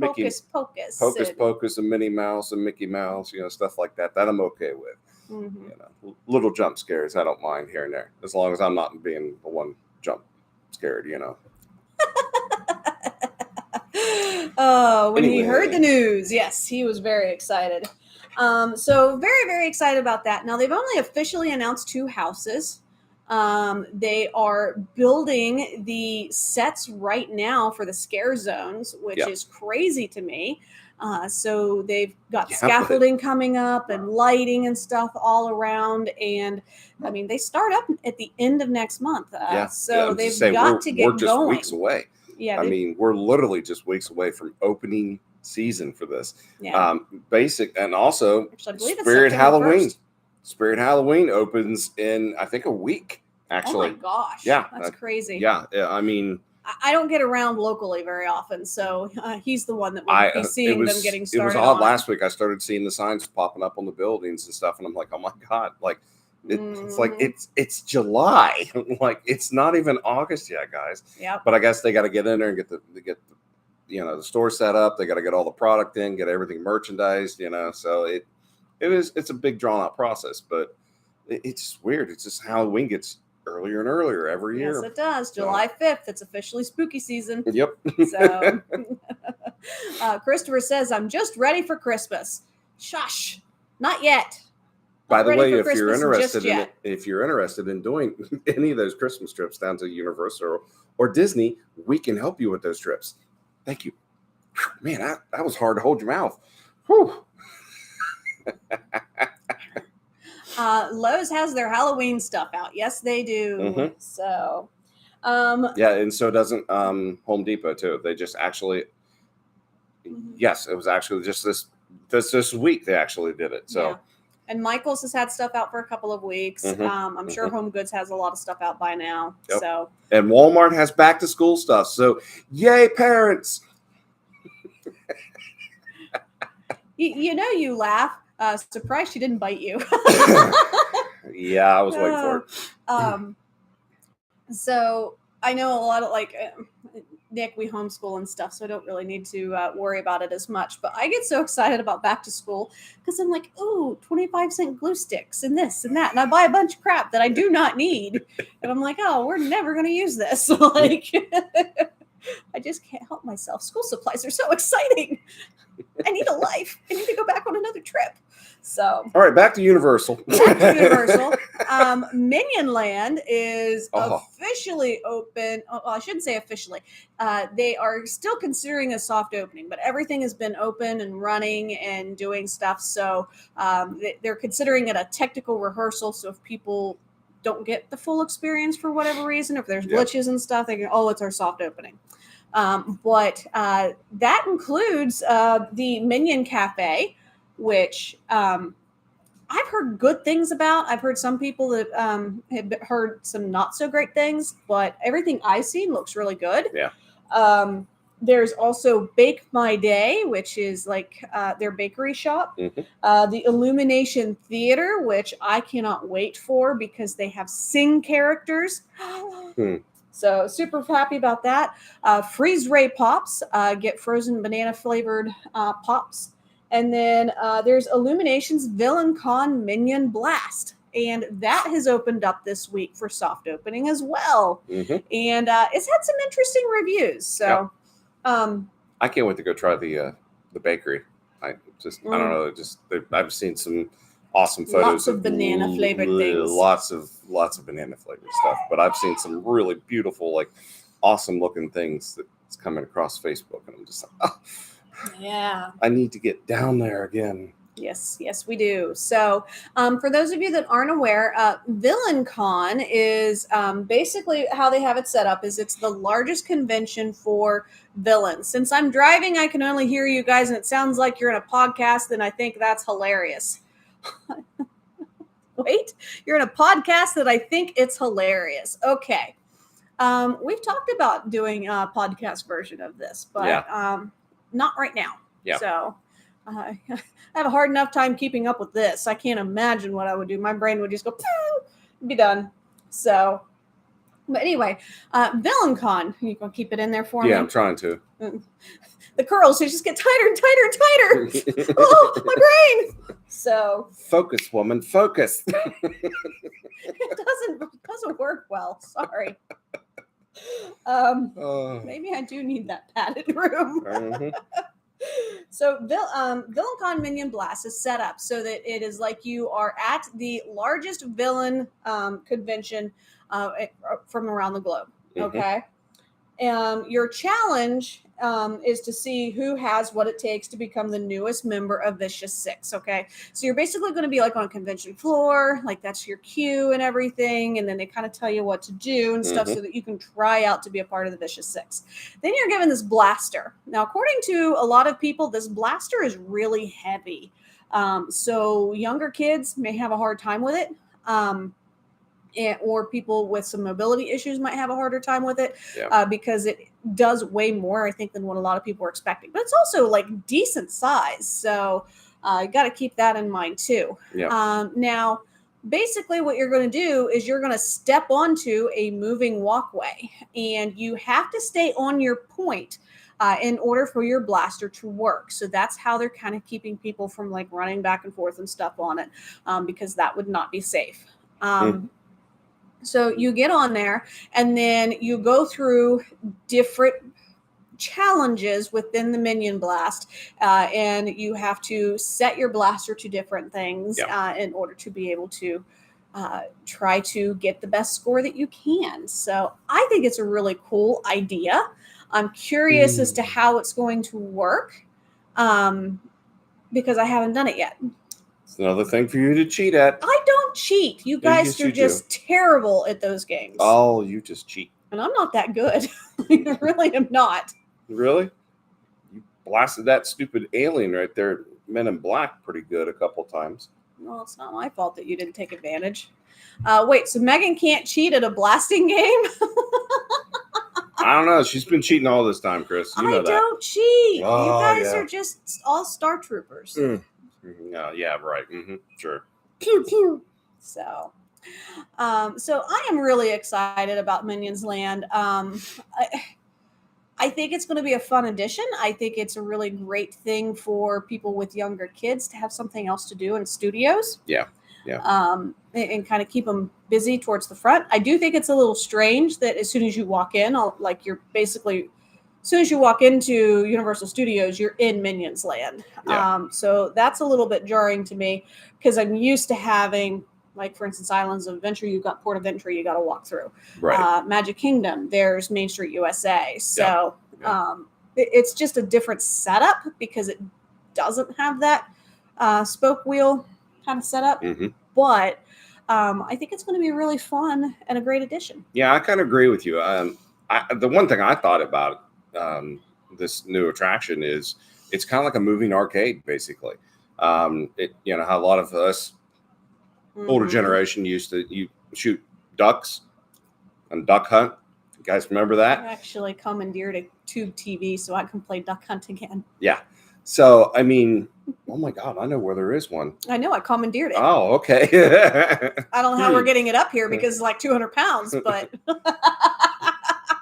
Speaker 1: Hocus Pocus.
Speaker 2: Hocus Pocus and Minnie Mouse and Mickey Mouse, stuff like that. That I'm okay with. Little jump scares, I don't mind here and there, as long as I'm not being the one jump scared.
Speaker 1: When he heard the news, yes, he was very excited. So very, very excited about that. Now they've only officially announced 2 houses. They are building the sets right now for the scare zones, which is crazy to me. So they've got scaffolding coming up and lighting and stuff all around. And I mean, they start up at the end of next month. So they've got to get
Speaker 2: we're just
Speaker 1: going.
Speaker 2: Weeks away. Yeah, I mean, we're literally just weeks away from opening season for this.
Speaker 1: Yeah.
Speaker 2: Basic, and also
Speaker 1: actually,
Speaker 2: Spirit Halloween. 1st. Spirit Halloween opens in, I think, a week. Actually.
Speaker 1: Oh my gosh.
Speaker 2: Yeah,
Speaker 1: that's crazy.
Speaker 2: Yeah, I mean,
Speaker 1: I don't get around locally very often, so he's the one that would be seeing them getting started.
Speaker 2: It was odd. Last week I started seeing the signs popping up on the buildings and stuff, and I'm like, oh my god, like. It's like it's July, like it's not even August yet, guys.
Speaker 1: Yeah.
Speaker 2: But I guess they got to get in there and get the store set up. They got to get all the product in, get everything merchandised. So it's a big drawn out process, but it's just weird. It's just Halloween gets earlier and earlier every year.
Speaker 1: Yes, it does. July 5th. It's officially spooky season.
Speaker 2: Yep.
Speaker 1: So Christopher says, "I'm just ready for Christmas." Shush, not yet.
Speaker 2: By the way, if you're interested in doing any of those Christmas trips down to Universal or Disney, we can help you with those trips. Thank you. Man, that was hard to hold your mouth. Whew.
Speaker 1: Lowe's has their Halloween stuff out. Yes, they do. So,
Speaker 2: and so doesn't Home Depot too. They just actually, yes, it was actually just this week they actually did it. So.
Speaker 1: Yeah. And Michael's has had stuff out for a couple of weeks. I'm sure Home Goods has a lot of stuff out by now.
Speaker 2: Yep.
Speaker 1: So,
Speaker 2: and Walmart has back to school stuff. So, yay, parents!
Speaker 1: you laugh. Surprised she didn't bite you.
Speaker 2: Yeah, I was waiting for it.
Speaker 1: So I know a lot of Nick, we homeschool and stuff, so I don't really need to worry about it as much. But I get so excited about back to school because I'm like, ooh, 25-cent glue sticks and this and that. And I buy a bunch of crap that I do not need. And I'm like, oh, we're never going to use this. I just can't help myself. School supplies are so exciting. I need a life. I need to go back on another trip. So,
Speaker 2: all right, back to Universal.
Speaker 1: Minion Land is officially open. Well, I shouldn't say officially. They are still considering a soft opening, but everything has been open and running and doing stuff. So they're considering it a technical rehearsal. So if people don't get the full experience for whatever reason, if there's glitches and stuff, they go, it's our soft opening. But that includes the Minion Cafe, which I've heard good things about. I've heard some people that have heard some not so great things, but everything I've seen looks really good.
Speaker 2: Yeah.
Speaker 1: There's also Bake My Day, which is like their bakery shop. The Illumination Theater, which I cannot wait for because they have sing characters. So super happy about that. Freeze Ray Pops, get frozen banana flavored pops. And then there's Illumination's Villain Con Minion Blast. And that has opened up this week for soft opening as well. And it's had some interesting reviews. So
Speaker 2: I can't wait to go try the bakery. I don't know. I've seen some awesome photos.
Speaker 1: Lots of banana flavored things.
Speaker 2: Lots of banana flavored stuff. But I've seen some really beautiful, awesome looking things that's coming across Facebook. And I'm just like,
Speaker 1: yeah,
Speaker 2: I need to get down there again.
Speaker 1: Yes, we do. So for those of you that aren't aware, Villain Con is basically how they have it set up is it's the largest convention for villains. Since I'm driving, I can only hear you guys, and it sounds like you're in a podcast, and I think that's hilarious. Wait, you're in a podcast that I think it's hilarious. Okay. We've talked about doing a podcast version of this, but not right now.
Speaker 2: Yeah.
Speaker 1: So I have a hard enough time keeping up with this. I can't imagine what I would do. My brain would just go, be done. So, but anyway, VillainCon, you gonna keep it in there for me?
Speaker 2: Yeah, I'm trying to.
Speaker 1: The curls just get tighter and tighter and tighter. Oh, my brain. So
Speaker 2: focus, woman, focus.
Speaker 1: it doesn't work well. Sorry. Maybe I do need that padded room. So VillainCon Minion Blast is set up so that it is like you are at the largest villain convention from around the globe. Okay. Your challenge is to see who has what it takes to become the newest member of Vicious Six. Okay, so you're basically going to be like on a convention floor, like that's your queue and everything, and then they kind of tell you what to do and stuff so that you can try out to be a part of the Vicious Six. Then you're given this blaster. Now, according to a lot of people, this blaster is really heavy, so younger kids may have a hard time with it. Or people with some mobility issues might have a harder time with it because it does weigh more, I think, than what a lot of people are expecting. But it's also like decent size. So you got to keep that in mind too. Now, basically what you're going to do is you're going to step onto a moving walkway and you have to stay on your point in order for your blaster to work. So that's how they're kind of keeping people from like running back and forth and stuff on it because that would not be safe. So you get on there and then you go through different challenges within the Minion Blast and you have to set your blaster to different things in order to be able to try to get the best score that you can. So I think it's a really cool idea. I'm curious as to how it's going to work because I haven't done it yet.
Speaker 2: It's another thing for you to cheat at.
Speaker 1: I don't cheat. You guys are just terrible at those games.
Speaker 2: Oh, you just cheat.
Speaker 1: And I'm not that good. I really am not.
Speaker 2: Really? You blasted that stupid alien right there, Men in Black, pretty good a couple times.
Speaker 1: Well, it's not my fault that you didn't take advantage. Wait, so Megan can't cheat at a blasting game?
Speaker 2: I don't know. She's been cheating all this time, Chris. You know that. I
Speaker 1: don't cheat. Oh, you guys are just all Star Troopers.
Speaker 2: No, yeah, right. Sure.
Speaker 1: Pew pew. So I am really excited about Minions Land. I think it's going to be a fun addition. I think it's a really great thing for people with younger kids to have something else to do in studios.
Speaker 2: Yeah.
Speaker 1: And kind of keep them busy towards the front. I do think it's a little strange that as soon as you walk in, as soon as you walk into Universal Studios, you're in Minions Land. So that's a little bit jarring to me because I'm used to having, like, for instance, Islands of Adventure, you've got Port of Entry you got to walk through.
Speaker 2: Right.
Speaker 1: Magic Kingdom, there's Main Street USA. So it's just a different setup because it doesn't have that spoke wheel kind of setup. But I think it's going to be really fun and a great addition.
Speaker 2: Yeah, I kind of agree with you. The one thing I thought about this new attraction is it's kind of like a moving arcade, basically. How a lot of us older generation used to shoot ducks and duck hunt. You guys remember that?
Speaker 1: I actually commandeered a tube TV so I can play duck hunt again.
Speaker 2: Yeah. So, I mean, oh my God, I know where there is one.
Speaker 1: I know, I commandeered it.
Speaker 2: Oh, okay.
Speaker 1: I don't know how we're getting it up here because it's like 200 pounds, but...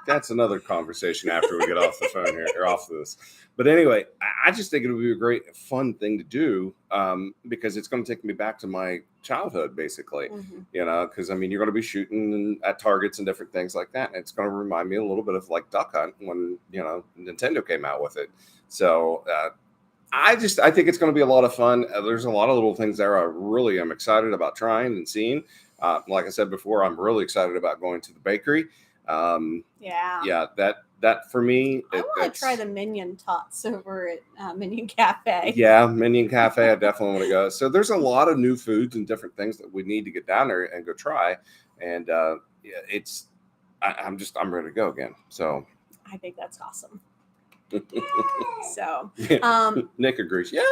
Speaker 2: That's another conversation after we get off the phone here, or off this. But anyway, I just think it would be a great, fun thing to do because it's going to take me back to my childhood, basically. Because, I mean, you're going to be shooting at targets and different things like that. And it's going to remind me a little bit of like Duck Hunt when, Nintendo came out with it. So I think it's going to be a lot of fun. There's a lot of little things there I really am excited about trying and seeing. Like I said before, I'm really excited about going to the bakery. That for me,
Speaker 1: I want to try the Minion Tots over at Minion Cafe.
Speaker 2: Yeah, Minion Cafe, I definitely want to go. So there's a lot of new foods and different things that we need to get down there and go try. And I'm ready to go again. So
Speaker 1: I think that's awesome. So
Speaker 2: Nick agrees. Yay!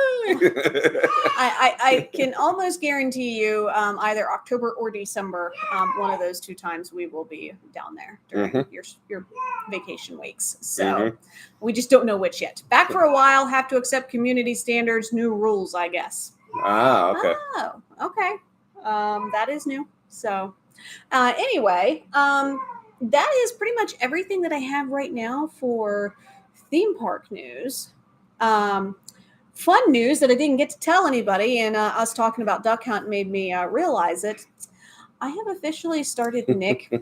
Speaker 1: I can almost guarantee you either October or December, one of those 2 times we will be down there during your vacation weeks. So we just don't know which yet. Back for a while, have to accept community standards, new rules, I guess.
Speaker 2: Okay.
Speaker 1: Oh, okay. That is new. So anyway, that is pretty much everything that I have right now for theme park news. Fun news that I didn't get to tell anybody, and us talking about Duck Hunt made me realize it. I have officially started Nick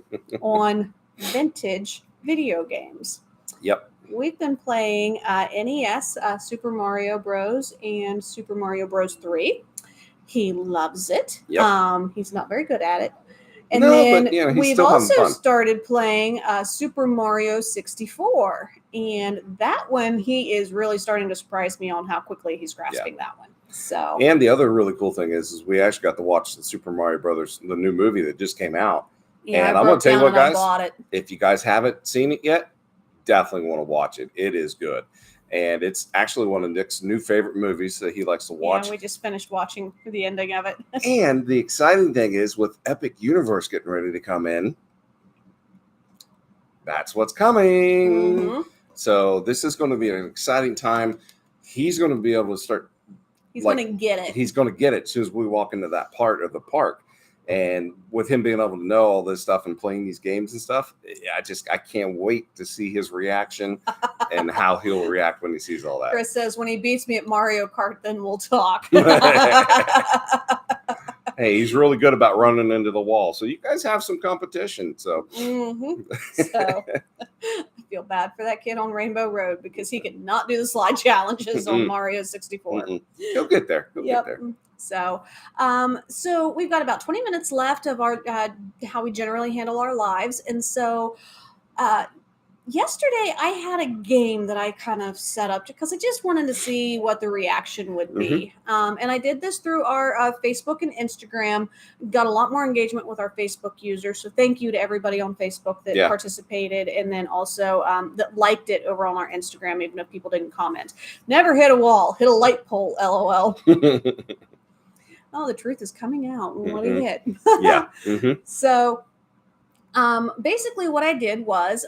Speaker 1: on vintage video games.
Speaker 2: Yep.
Speaker 1: We've been playing NES, Super Mario Bros. And Super Mario Bros. 3. He loves it.
Speaker 2: Yep.
Speaker 1: He's not very good at it. And
Speaker 2: no,
Speaker 1: then
Speaker 2: but, you know,
Speaker 1: we've also started playing Super Mario 64. And that one, he is really starting to surprise me on how quickly he's grasping that one. So,
Speaker 2: and the other really cool thing is we actually got to watch the Super Mario Brothers, the new movie that just came out.
Speaker 1: Yeah,
Speaker 2: and I'm going to tell you what, guys, if you guys haven't seen it yet, definitely want to watch it. It is good. And it's actually one of Nick's new favorite movies that he likes to watch.
Speaker 1: Yeah, we just finished watching the ending of it.
Speaker 2: And the exciting thing is with Epic Universe getting ready to come in, that's what's coming. So this is going to be an exciting time. He's going to be able to start.
Speaker 1: He's going to get it.
Speaker 2: He's going to get it as soon as we walk into that part of the park. And with him being able to know all this stuff and playing these games and stuff, I can't wait to see his reaction and how he'll react when he sees all that.
Speaker 1: Chris says, when he beats me at Mario Kart, then we'll talk.
Speaker 2: Hey, he's really good about running into the wall. So you guys have some competition. So,
Speaker 1: So I feel bad for that kid on Rainbow Road because he could not do the slide challenges on Mario 64.
Speaker 2: He'll get there. He'll get there.
Speaker 1: So, so we've got about 20 minutes left of our how we generally handle our lives, and so yesterday I had a game that I kind of set up because I just wanted to see what the reaction would be, and I did this through our Facebook and Instagram. Got a lot more engagement with our Facebook users, so thank you to everybody on Facebook that participated, and then also that liked it over on our Instagram, even if people didn't comment. Never hit a wall, hit a light pole, LOL. Oh, the truth is coming out. What do you hit? So basically what I did was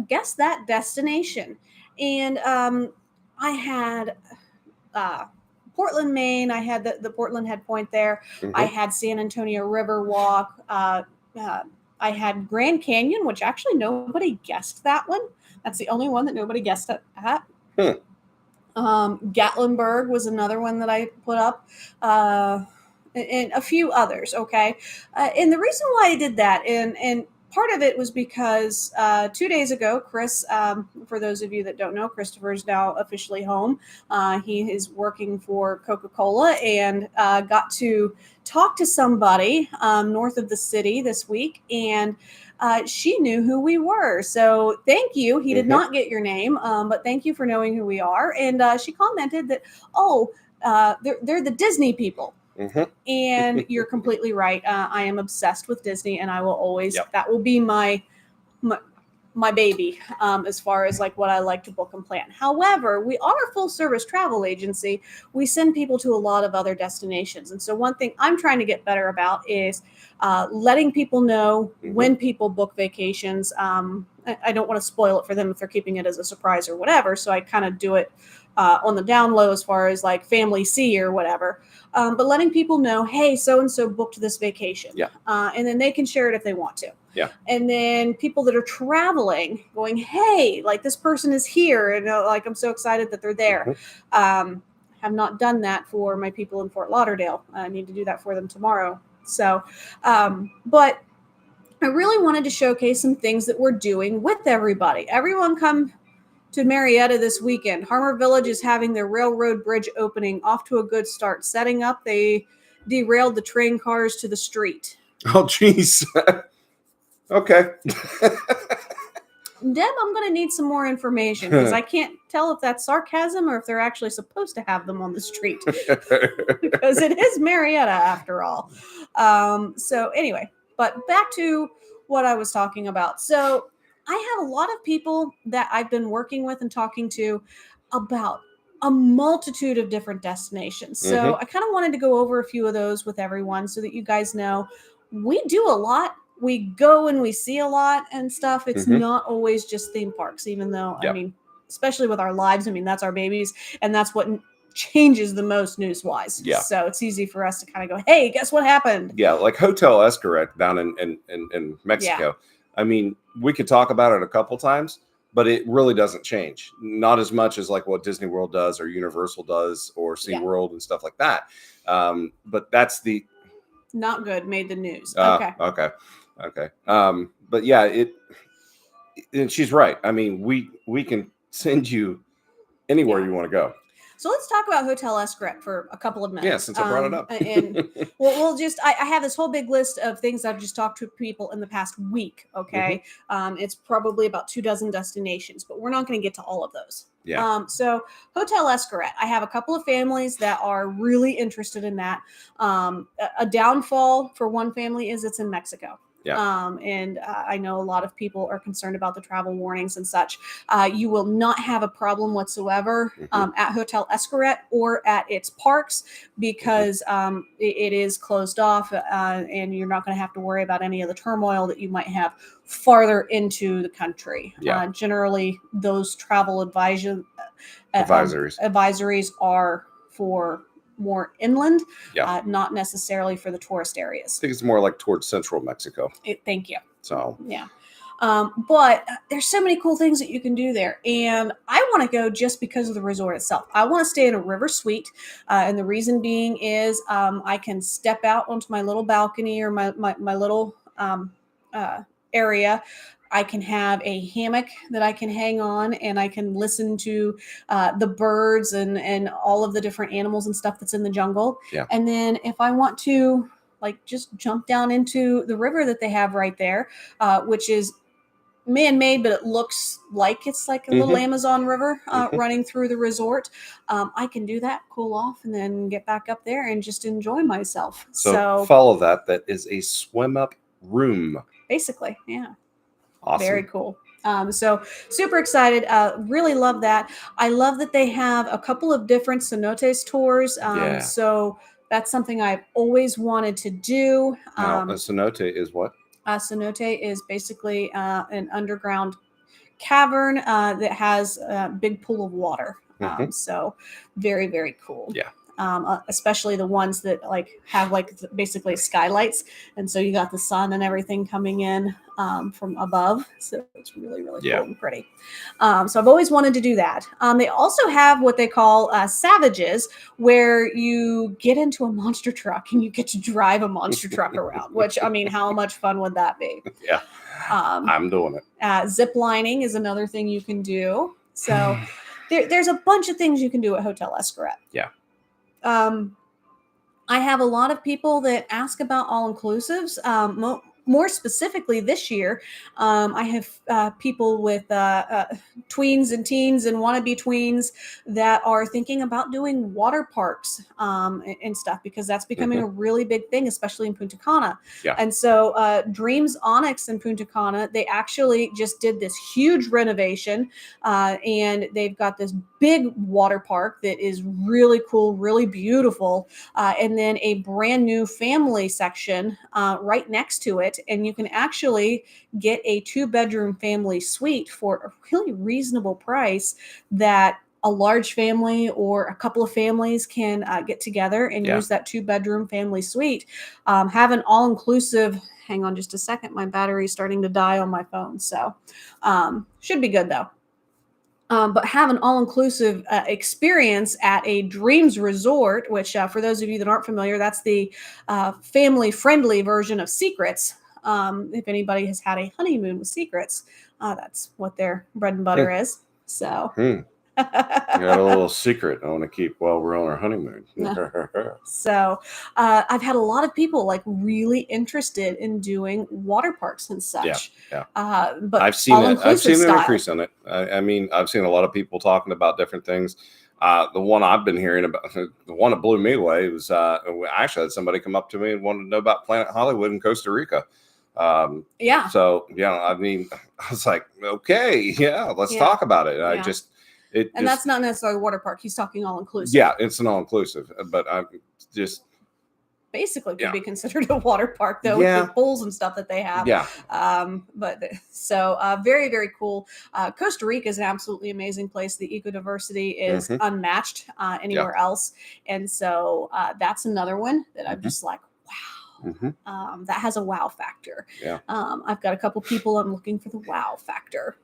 Speaker 1: guess that destination. And I had Portland, Maine. I had the Portland Head Point there. I had San Antonio River Walk. I had Grand Canyon, which actually nobody guessed that one. That's the only one that nobody guessed at. Gatlinburg was another one that I put up. And a few others, okay? And the reason why I did that, and part of it was because 2 days ago, Chris, for those of you that don't know, Christopher is now officially home. He is working for Coca-Cola and got to talk to somebody north of the city this week, and she knew who we were. So thank you. He did not get your name, but thank you for knowing who we are. And she commented that, they're the Disney people. And you're completely right. I am obsessed with Disney, and I will always, that will be my baby as far as like what I like to book and plan. However, we are a full service travel agency. We send people to a lot of other destinations. And so one thing I'm trying to get better about is letting people know when people book vacations. I don't want to spoil it for them if they're keeping it as a surprise or whatever. So I kind of do it on the down low as far as like family C or whatever. But letting people know, hey, so-and-so booked this vacation. And then they can share it if they want to. And then people that are traveling going, hey, like this person is here. And like, I'm so excited that they're there. Have not done that for my people in Fort Lauderdale. I need to do that for them tomorrow. So, but I really wanted to showcase some things that we're doing with everybody. Everyone come to Marietta this weekend. Harmer Village is having their railroad bridge opening, off to a good start. Setting up, they derailed the train cars to the street.
Speaker 2: Oh, geez. Okay.
Speaker 1: Deb, I'm going to need some more information because I can't tell if that's sarcasm or if they're actually supposed to have them on the street because it is Marietta after all. So anyway, but back to what I was talking about. So I have a lot of people that I've been working with and talking to about a multitude of different destinations. So I kind of wanted to go over a few of those with everyone so that you guys know we do a lot. We go and we see a lot and stuff. It's not always just theme parks, even though, I mean, especially with our lives, I mean, that's our babies. And that's what changes the most news wise.
Speaker 2: Yeah.
Speaker 1: So it's easy for us to kind of go, hey, guess what happened?
Speaker 2: Yeah, like Hotel Escaret down in Mexico.
Speaker 1: Yeah.
Speaker 2: I mean, we could talk about it a couple times, but it really doesn't change. Not as much as like what Disney World does or Universal does or SeaWorld and stuff like that. But that's the
Speaker 1: not good, made the news. Okay.
Speaker 2: Okay. But yeah, and she's right. I mean, we can send you anywhere you want to go.
Speaker 1: So let's talk about Hotel Escaret for a couple of minutes.
Speaker 2: Yeah, since I brought it up.
Speaker 1: And we'll just, I have this whole big list of things I've just talked to people in the past week. Okay. It's probably about 24 destinations, but we're not going to get to all of those.
Speaker 2: Yeah.
Speaker 1: So Hotel Escaret, I have a couple of families that are really interested in that. A downfall for one family is it's in Mexico.
Speaker 2: Yeah.
Speaker 1: And I know a lot of people are concerned about the travel warnings and such. You will not have a problem whatsoever at Hotel Escaret or at its parks because it is closed off and you're not going to have to worry about any of the turmoil that you might have farther into the country.
Speaker 2: Yeah.
Speaker 1: Generally, those travel advisories are for more inland, not necessarily for the tourist areas.
Speaker 2: I think it's more like towards central Mexico.
Speaker 1: Thank you.
Speaker 2: So
Speaker 1: yeah. But there's so many cool things that you can do there. And I want to go just because of the resort itself. I want to stay in a river suite. And the reason being is I can step out onto my little balcony or my little area. I can have a hammock that I can hang on and I can listen to the birds and all of the different animals and stuff that's in the jungle.
Speaker 2: Yeah.
Speaker 1: And then if I want to like just jump down into the river that they have right there, which is man-made, but it looks like it's like a little Amazon river running through the resort. I can do that, cool off, and then get back up there and just enjoy myself.
Speaker 2: So follow that. That is a swim up room.
Speaker 1: Basically, yeah.
Speaker 2: Awesome.
Speaker 1: Very cool. So super excited. Really love that. I love that they have a couple of different cenotes tours. So that's something I've always wanted to do.
Speaker 2: Now, a cenote is what?
Speaker 1: A cenote is basically an underground cavern that has a big pool of water. So very, very cool.
Speaker 2: Yeah.
Speaker 1: Especially the ones that like have like basically skylights, and so you got the sun and everything coming in from above. So it's really, really cool and pretty. So I've always wanted to do that. They also have what they call Savages, where you get into a monster truck and you get to drive a monster truck around. Which I mean, how much fun would that be?
Speaker 2: Yeah, I'm doing it.
Speaker 1: Zip lining is another thing you can do. So there's a bunch of things you can do at Hotel Escaret.
Speaker 2: Yeah.
Speaker 1: I have a lot of people that ask about all-inclusives. More specifically this year, I have people with tweens and teens and wannabe tweens that are thinking about doing water parks and stuff because that's becoming a really big thing, especially in Punta Cana.
Speaker 2: Yeah.
Speaker 1: And so Dreams Onyx in Punta Cana, they actually just did this huge renovation and they've got this big water park that is really cool, really beautiful, and then a brand new family section right next to it. And you can actually get a 2-bedroom family suite for a really reasonable price that a large family or a couple of families can get together and use that 2-bedroom family suite. Have an all-inclusive, hang on just a second, my battery's starting to die on my phone. So should be good though. But have an all-inclusive experience at a Dreams Resort, which for those of you that aren't familiar, that's the family-friendly version of Secrets. If anybody has had a honeymoon with Secrets, that's what their bread and butter is. So
Speaker 2: Got a little secret I want to keep while we're on our honeymoon.
Speaker 1: So I've had a lot of people like really interested in doing water parks and such.
Speaker 2: Yeah.
Speaker 1: But
Speaker 2: I've seen it. I've seen an
Speaker 1: style.
Speaker 2: increase on it. I mean, I've seen a lot of people talking about different things. The one I've been hearing about, the one that blew me away was I actually had somebody come up to me and wanted to know about Planet Hollywood in Costa Rica.
Speaker 1: Yeah.
Speaker 2: So I mean, I was like, okay, let's talk about it. I just
Speaker 1: that's not necessarily water park. He's talking all inclusive.
Speaker 2: Yeah, it's an all inclusive, but I'm just
Speaker 1: basically could be considered a water park though, with the pools and stuff that they have. But so very, very cool. Costa Rica is an absolutely amazing place. The ecodiversity is unmatched anywhere else. And so that's another one that I'm just like, wow. That has a wow factor. I've got a couple people I'm looking for the wow factor.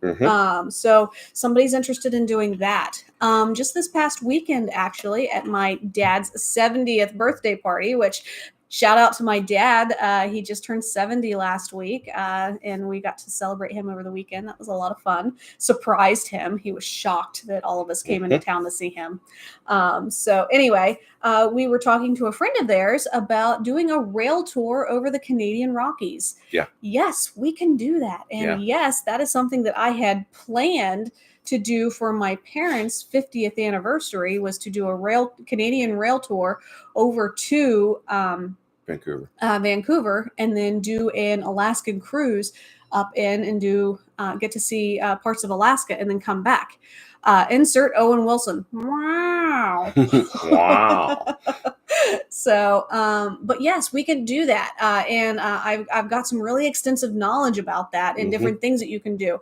Speaker 1: So somebody's interested in doing that. Just this past weekend, actually, at my dad's 70th birthday party, which shout out to my dad. He just turned 70 last week, and we got to celebrate him over the weekend. That was a lot of fun. Surprised him. He was shocked that all of us came into town to see him. So anyway, we were talking to a friend of theirs about doing a rail tour over the Canadian Rockies. Yes, we can do that. And yes, that is something that I had planned to do for my parents' 50th anniversary, was to do a Canadian rail tour over to Vancouver, and then do an Alaskan cruise up in and get to see parts of Alaska and then come back. Insert Owen Wilson. Wow.
Speaker 2: Wow.
Speaker 1: So, but yes, we can do that. And I've got some really extensive knowledge about that and different things that you can do.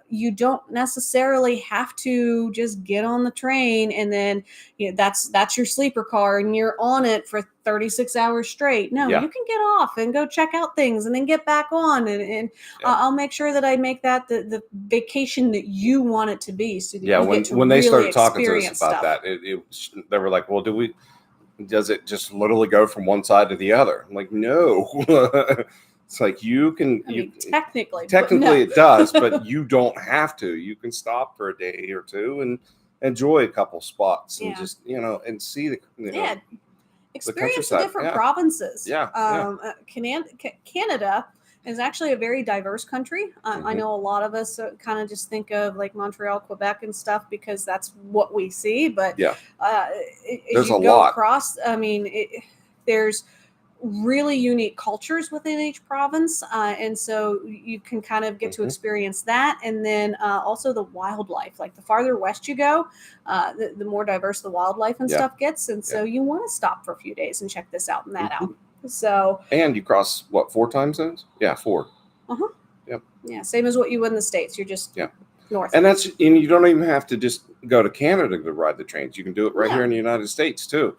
Speaker 1: You don't necessarily have to just get on the train and then that's your sleeper car and you're on it for 36 hours straight. No, you can get off and go check out things and then get back on. And I'll make sure that I make that the vacation that you want it to be. So that you get to
Speaker 2: when
Speaker 1: really
Speaker 2: they started talking to us about
Speaker 1: stuff.
Speaker 2: that, they were like, well, does it just literally go from one side to the other? I'm like, no. It's like technically it does, but you don't have to. You can stop for a day or two and enjoy a couple spots and just and see the
Speaker 1: experience the different provinces. Canada is actually a very diverse country. I know a lot of us kind of just think of like Montreal, Quebec and stuff because that's what we see. But
Speaker 2: there's a lot
Speaker 1: across. I mean, there's really unique cultures within each province. And so you can kind of get to experience that. And then also the wildlife, like the farther west you go, the more diverse the wildlife and stuff gets. And so you want to stop for a few days and check this out and that out. So,
Speaker 2: and you cross 4 time zones? 4.
Speaker 1: Yeah, same as what you would in the States. You're just north.
Speaker 2: And you don't even have to just go to Canada to ride the trains. You can do it right here in the United States too.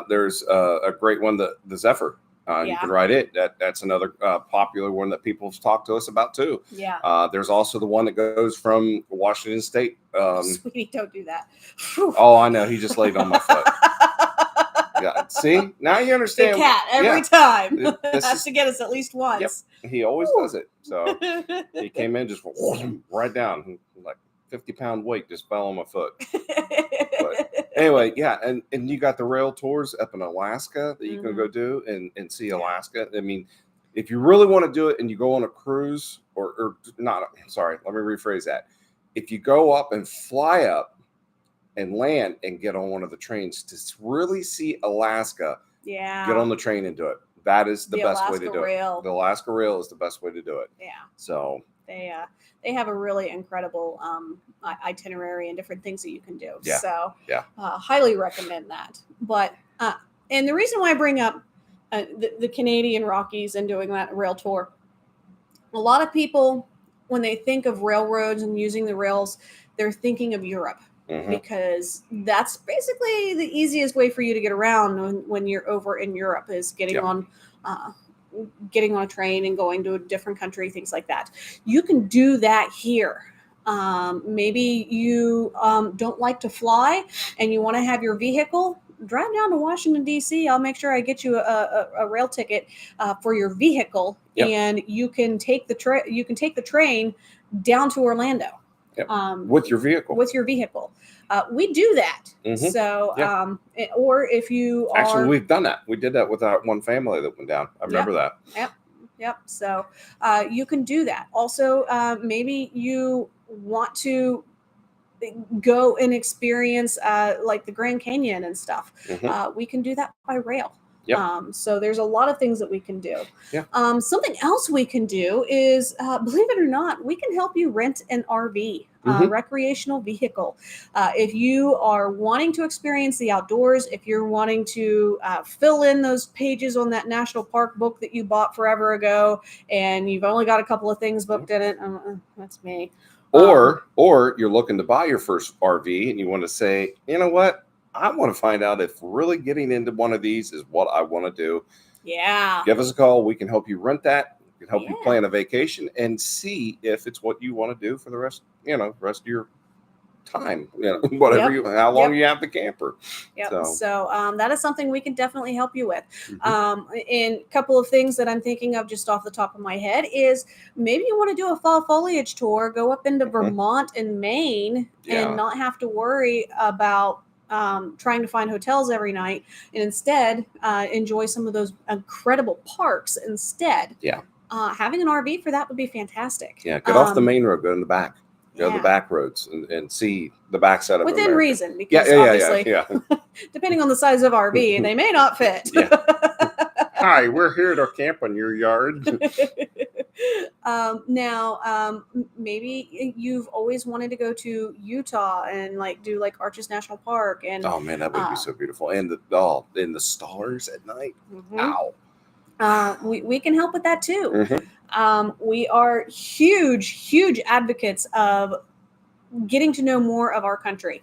Speaker 2: There's a great one, the Zephyr. You can ride it. That's another popular one that people have talked to us about too. There's also the one that goes from Washington State.
Speaker 1: Sweetie, don't do that.
Speaker 2: Oh, I know. He just laid on my foot. See, now you understand.
Speaker 1: The cat every time has to get us at least once.
Speaker 2: He always does it. So he came in, just right down, like 50-pound weight just fell on my foot. But anyway, and you got the rail tours up in Alaska that you can go do and see Alaska. I mean, if you really want to do it and you go on a cruise or not, sorry, let me rephrase that. If you go up and fly up and land and get on one of the trains to really see Alaska, get on the train and do it. That is the best way to do it. The Alaska Rail is the best way to do it. So
Speaker 1: they have a really incredible itinerary and different things that you can do. So highly recommend that. But and the reason why I bring up the Canadian Rockies and doing that rail tour, a lot of people, when they think of railroads and using the rails, they're thinking of Europe. Because that's basically the easiest way for you to get around when you're over in Europe is getting on a train and going to a different country, things like that. You can do that here. Maybe you don't like to fly and you want to have your vehicle. Drive down to Washington, D.C. I'll make sure I get you a rail ticket for your vehicle, and you can take the train down to Orlando.
Speaker 2: With your vehicle.
Speaker 1: We do that. So, or if you are...
Speaker 2: Actually, we've done that. We did that with our one family that went down. I remember that.
Speaker 1: Yep. So you can do that. Also, maybe you want to go and experience like the Grand Canyon and stuff. We can do that by rail.
Speaker 2: Yep.
Speaker 1: So there's a lot of things that we can do.
Speaker 2: Yeah.
Speaker 1: Something else we can do is, believe it or not, we can help you rent an RV, recreational vehicle. If you are wanting to experience the outdoors, if you're wanting to fill in those pages on that national park book that you bought forever ago, and you've only got a couple of things booked in it, that's me.
Speaker 2: Or you're looking to buy your first RV and you want to say, you know what? I want to find out if really getting into one of these is what I want to do.
Speaker 1: Yeah.
Speaker 2: Give us a call. We can help you rent that. We can help you plan a vacation and see if it's what you want to do for the rest of your time. Whatever how long you have the camper.
Speaker 1: Yep. So that is something we can definitely help you with. And a couple of things that I'm thinking of just off the top of my head is maybe you want to do a fall foliage tour, go up into Vermont and Maine and not have to worry about trying to find hotels every night, and instead enjoy some of those incredible parks instead.
Speaker 2: Yeah.
Speaker 1: Having an RV for that would be fantastic.
Speaker 2: Yeah. Get off the main road, go in the back. Go to the back roads and see the backside of
Speaker 1: within
Speaker 2: America.
Speaker 1: Reason, because obviously, depending on the size of RV, they may not fit.
Speaker 2: Hi, we're here to camp on your yard.
Speaker 1: Now, maybe you've always wanted to go to Utah and do Arches National Park, and
Speaker 2: oh man, that would be so beautiful, and the stars at night. Wow.
Speaker 1: We can help with that too. We are huge advocates of getting to know more of our country,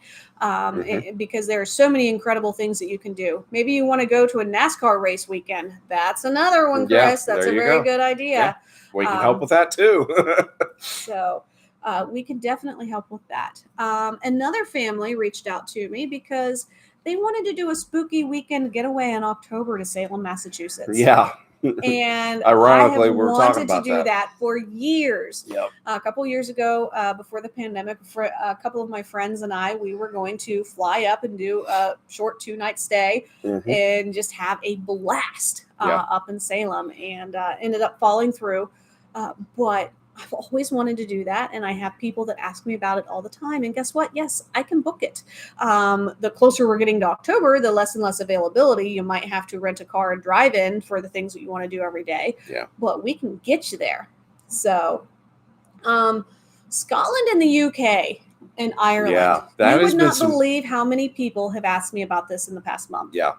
Speaker 1: because there are so many incredible things that you can do. Maybe you want to go to a NASCAR race weekend. That's another one, Chris. That's a very good idea.
Speaker 2: Yeah. We can help with that too.
Speaker 1: So we can definitely help with that. Another family reached out to me because they wanted to do a spooky weekend getaway in October to Salem, Massachusetts.
Speaker 2: Yeah.
Speaker 1: And
Speaker 2: ironically,
Speaker 1: I have
Speaker 2: we're
Speaker 1: wanted
Speaker 2: talking about
Speaker 1: to do that for years.
Speaker 2: Yep.
Speaker 1: A couple years ago, before the pandemic, a couple of my friends and I, we were going to fly up and do a short 2-night stay and just have a blast up in Salem, and ended up falling through. But I've always wanted to do that, and I have people that ask me about it all the time. And guess what? Yes, I can book it. The closer we're getting to October, the less and less availability. You might have to rent a car and drive in for the things that you want to do every day.
Speaker 2: Yeah.
Speaker 1: But we can get you there. So, Scotland and the UK and Ireland.
Speaker 2: Yeah,
Speaker 1: you would not believe how many people have asked me about this in the past month.
Speaker 2: Yeah,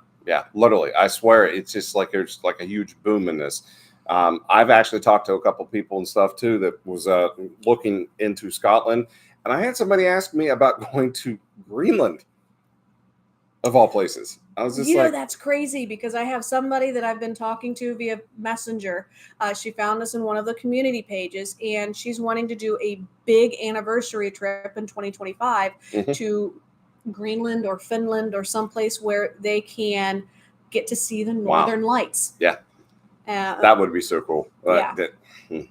Speaker 2: literally. I swear, it's just like there's like a huge boom in this. I've actually talked to a couple people and stuff too that was looking into Scotland, and I had somebody ask me about going to Greenland, of all places. I was just
Speaker 1: that's crazy, because I have somebody that I've been talking to via Messenger. She found us in one of the community pages, and she's wanting to do a big anniversary trip in 2025 to Greenland or Finland or someplace where they can get to see the Northern Lights.
Speaker 2: Yeah. That would be so cool. I'm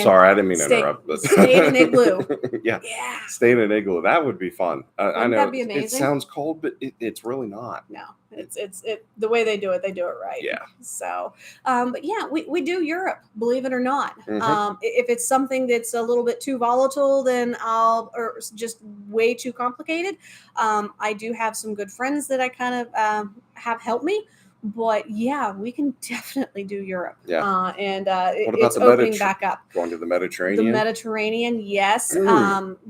Speaker 2: sorry, I didn't mean to interrupt. But
Speaker 1: stay in an igloo.
Speaker 2: yeah, stay in an igloo. That would be fun. I know
Speaker 1: that'd be amazing?
Speaker 2: It sounds cold, but it's really not.
Speaker 1: No, it's the way they do it right.
Speaker 2: Yeah.
Speaker 1: So, but yeah, we do Europe, believe it or not. If it's something that's a little bit too volatile, then or just way too complicated. I do have some good friends that I kind of have helped me. But yeah, we can definitely do Europe.
Speaker 2: Yeah.
Speaker 1: And
Speaker 2: what about
Speaker 1: it's opening back up.
Speaker 2: Going to the Mediterranean?
Speaker 1: The Mediterranean, yes.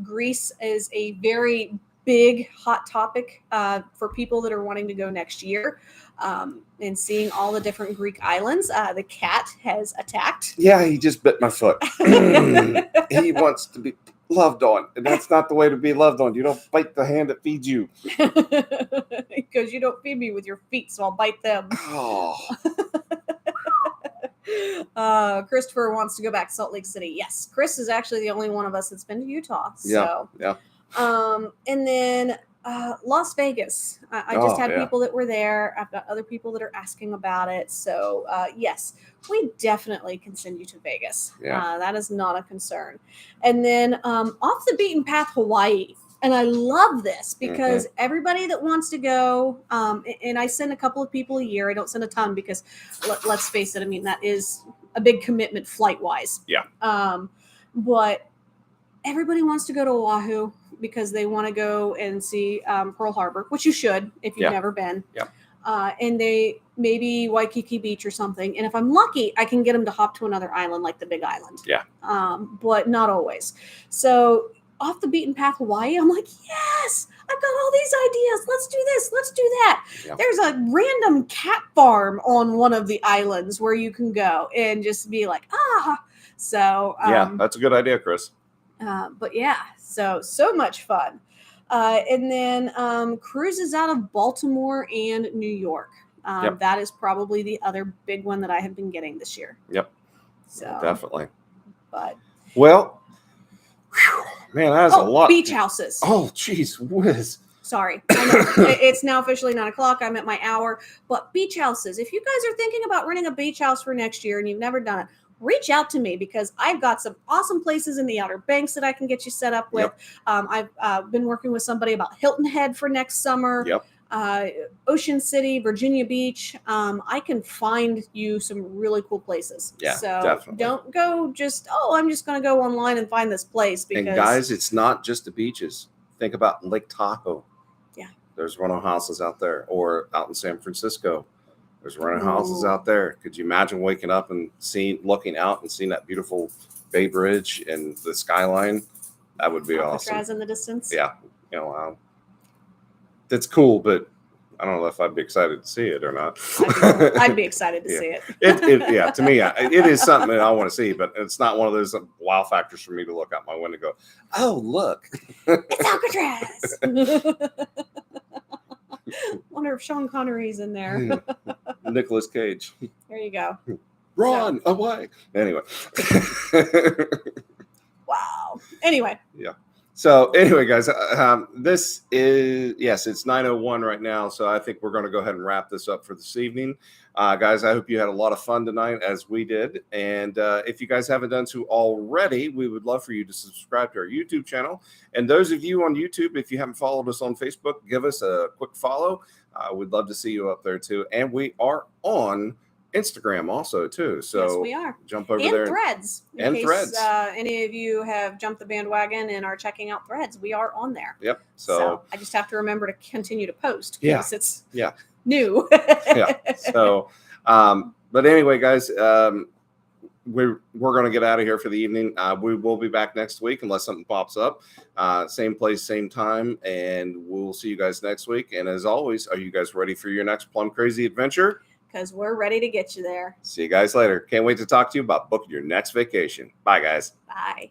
Speaker 1: Greece is a very big hot topic for people that are wanting to go next year. And seeing all the different Greek islands. The cat has attacked.
Speaker 2: Yeah, he just bit my foot. He wants to be loved on, and that's not the way to be loved on. You don't bite the hand that feeds you.
Speaker 1: Because you don't feed me with your feet, so I'll bite them.
Speaker 2: Oh.
Speaker 1: Christopher wants to go back to Salt Lake City. Yes, Chris is actually the only one of us that's been to Utah. So.
Speaker 2: Yeah.
Speaker 1: And then Las Vegas. I just had people that were there. I've got other people that are asking about it. So yes, we definitely can send you to Vegas.
Speaker 2: Yeah.
Speaker 1: That is not a concern. And then off the beaten path, Hawaii. And I love this because everybody that wants to go, and I send a couple of people a year. I don't send a ton because let's face it. I mean, that is a big commitment flight wise.
Speaker 2: Yeah.
Speaker 1: But everybody wants to go to Oahu because they want to go and see Pearl Harbor, which you should if you've never been.
Speaker 2: Yeah.
Speaker 1: and they maybe Waikiki Beach or something. And if I'm lucky, I can get them to hop to another island like the Big Island.
Speaker 2: Yeah.
Speaker 1: But not always. So off the beaten path Hawaii, I'm like, yes, I've got all these ideas. Let's do this. Let's do that.
Speaker 2: Yep.
Speaker 1: There's a random cat farm on one of the islands where you can go and just be like, So
Speaker 2: yeah, that's a good idea, Chris.
Speaker 1: But yeah, so much fun. And then cruises out of Baltimore and New York.
Speaker 2: Yep.
Speaker 1: That is probably the other big one that I have been getting this year.
Speaker 2: Yep.
Speaker 1: So
Speaker 2: Definitely.
Speaker 1: But
Speaker 2: well, man, that is a lot.
Speaker 1: Beach houses.
Speaker 2: Oh, geez whiz.
Speaker 1: Sorry. I know. It's now officially 9:00. I'm at my hour. But beach houses. If you guys are thinking about renting a beach house for next year and you've never done it, reach out to me because I've got some awesome places in the Outer Banks that I can get you set up with.
Speaker 2: Yep.
Speaker 1: I've been working with somebody about Hilton Head for next summer.
Speaker 2: Yep.
Speaker 1: Ocean City, Virginia Beach. I can find you some really cool places.
Speaker 2: Yeah,
Speaker 1: so
Speaker 2: definitely.
Speaker 1: Don't go just, I'm just going to go online and find this place. Because,
Speaker 2: and guys, it's not just the beaches. Think about Lake Tahoe.
Speaker 1: Yeah.
Speaker 2: There's rental houses out there, or out in San Francisco. There's rental houses out there. Could you imagine waking up and looking out and seeing that beautiful Bay Bridge and the skyline? That would be awesome.
Speaker 1: Alcatraz in the distance.
Speaker 2: Yeah. That's cool, but I don't know if I'd be excited to see it or not.
Speaker 1: I'd be excited to see it.
Speaker 2: Yeah, to me, it is something that I want to see, but it's not one of those wow factors for me to look out my window and go, oh, look.
Speaker 1: It's Alcatraz. Wonder if Sean Connery's in there.
Speaker 2: Nicolas Cage.
Speaker 1: There you go.
Speaker 2: Run away. Anyway.
Speaker 1: Wow. Anyway.
Speaker 2: Yeah. So anyway, guys, this is, yes, it's 9:01 right now. So I think we're going to go ahead and wrap this up for this evening. Guys, I hope you had a lot of fun tonight as we did. And if you guys haven't done so already, we would love for you to subscribe to our YouTube channel. And those of you on YouTube, if you haven't followed us on Facebook, give us a quick follow. We'd love to see you up there too. And we are on Instagram also too. So
Speaker 1: yes, we are.
Speaker 2: Jump over
Speaker 1: and
Speaker 2: there.
Speaker 1: Threads.
Speaker 2: And Threads.
Speaker 1: Any of you have jumped the bandwagon and are checking out Threads, we are on there.
Speaker 2: Yep.
Speaker 1: So I just have to remember to continue to post because it's new.
Speaker 2: Yeah. So, but anyway, guys, we're going to get out of here for the evening. We will be back next week unless something pops up. Same place, same time, and we'll see you guys next week. And as always, are you guys ready for your next Plum Crazy adventure?
Speaker 1: Because we're ready to get you there.
Speaker 2: See you guys later. Can't wait to talk to you about booking your next vacation. Bye, guys.
Speaker 1: Bye.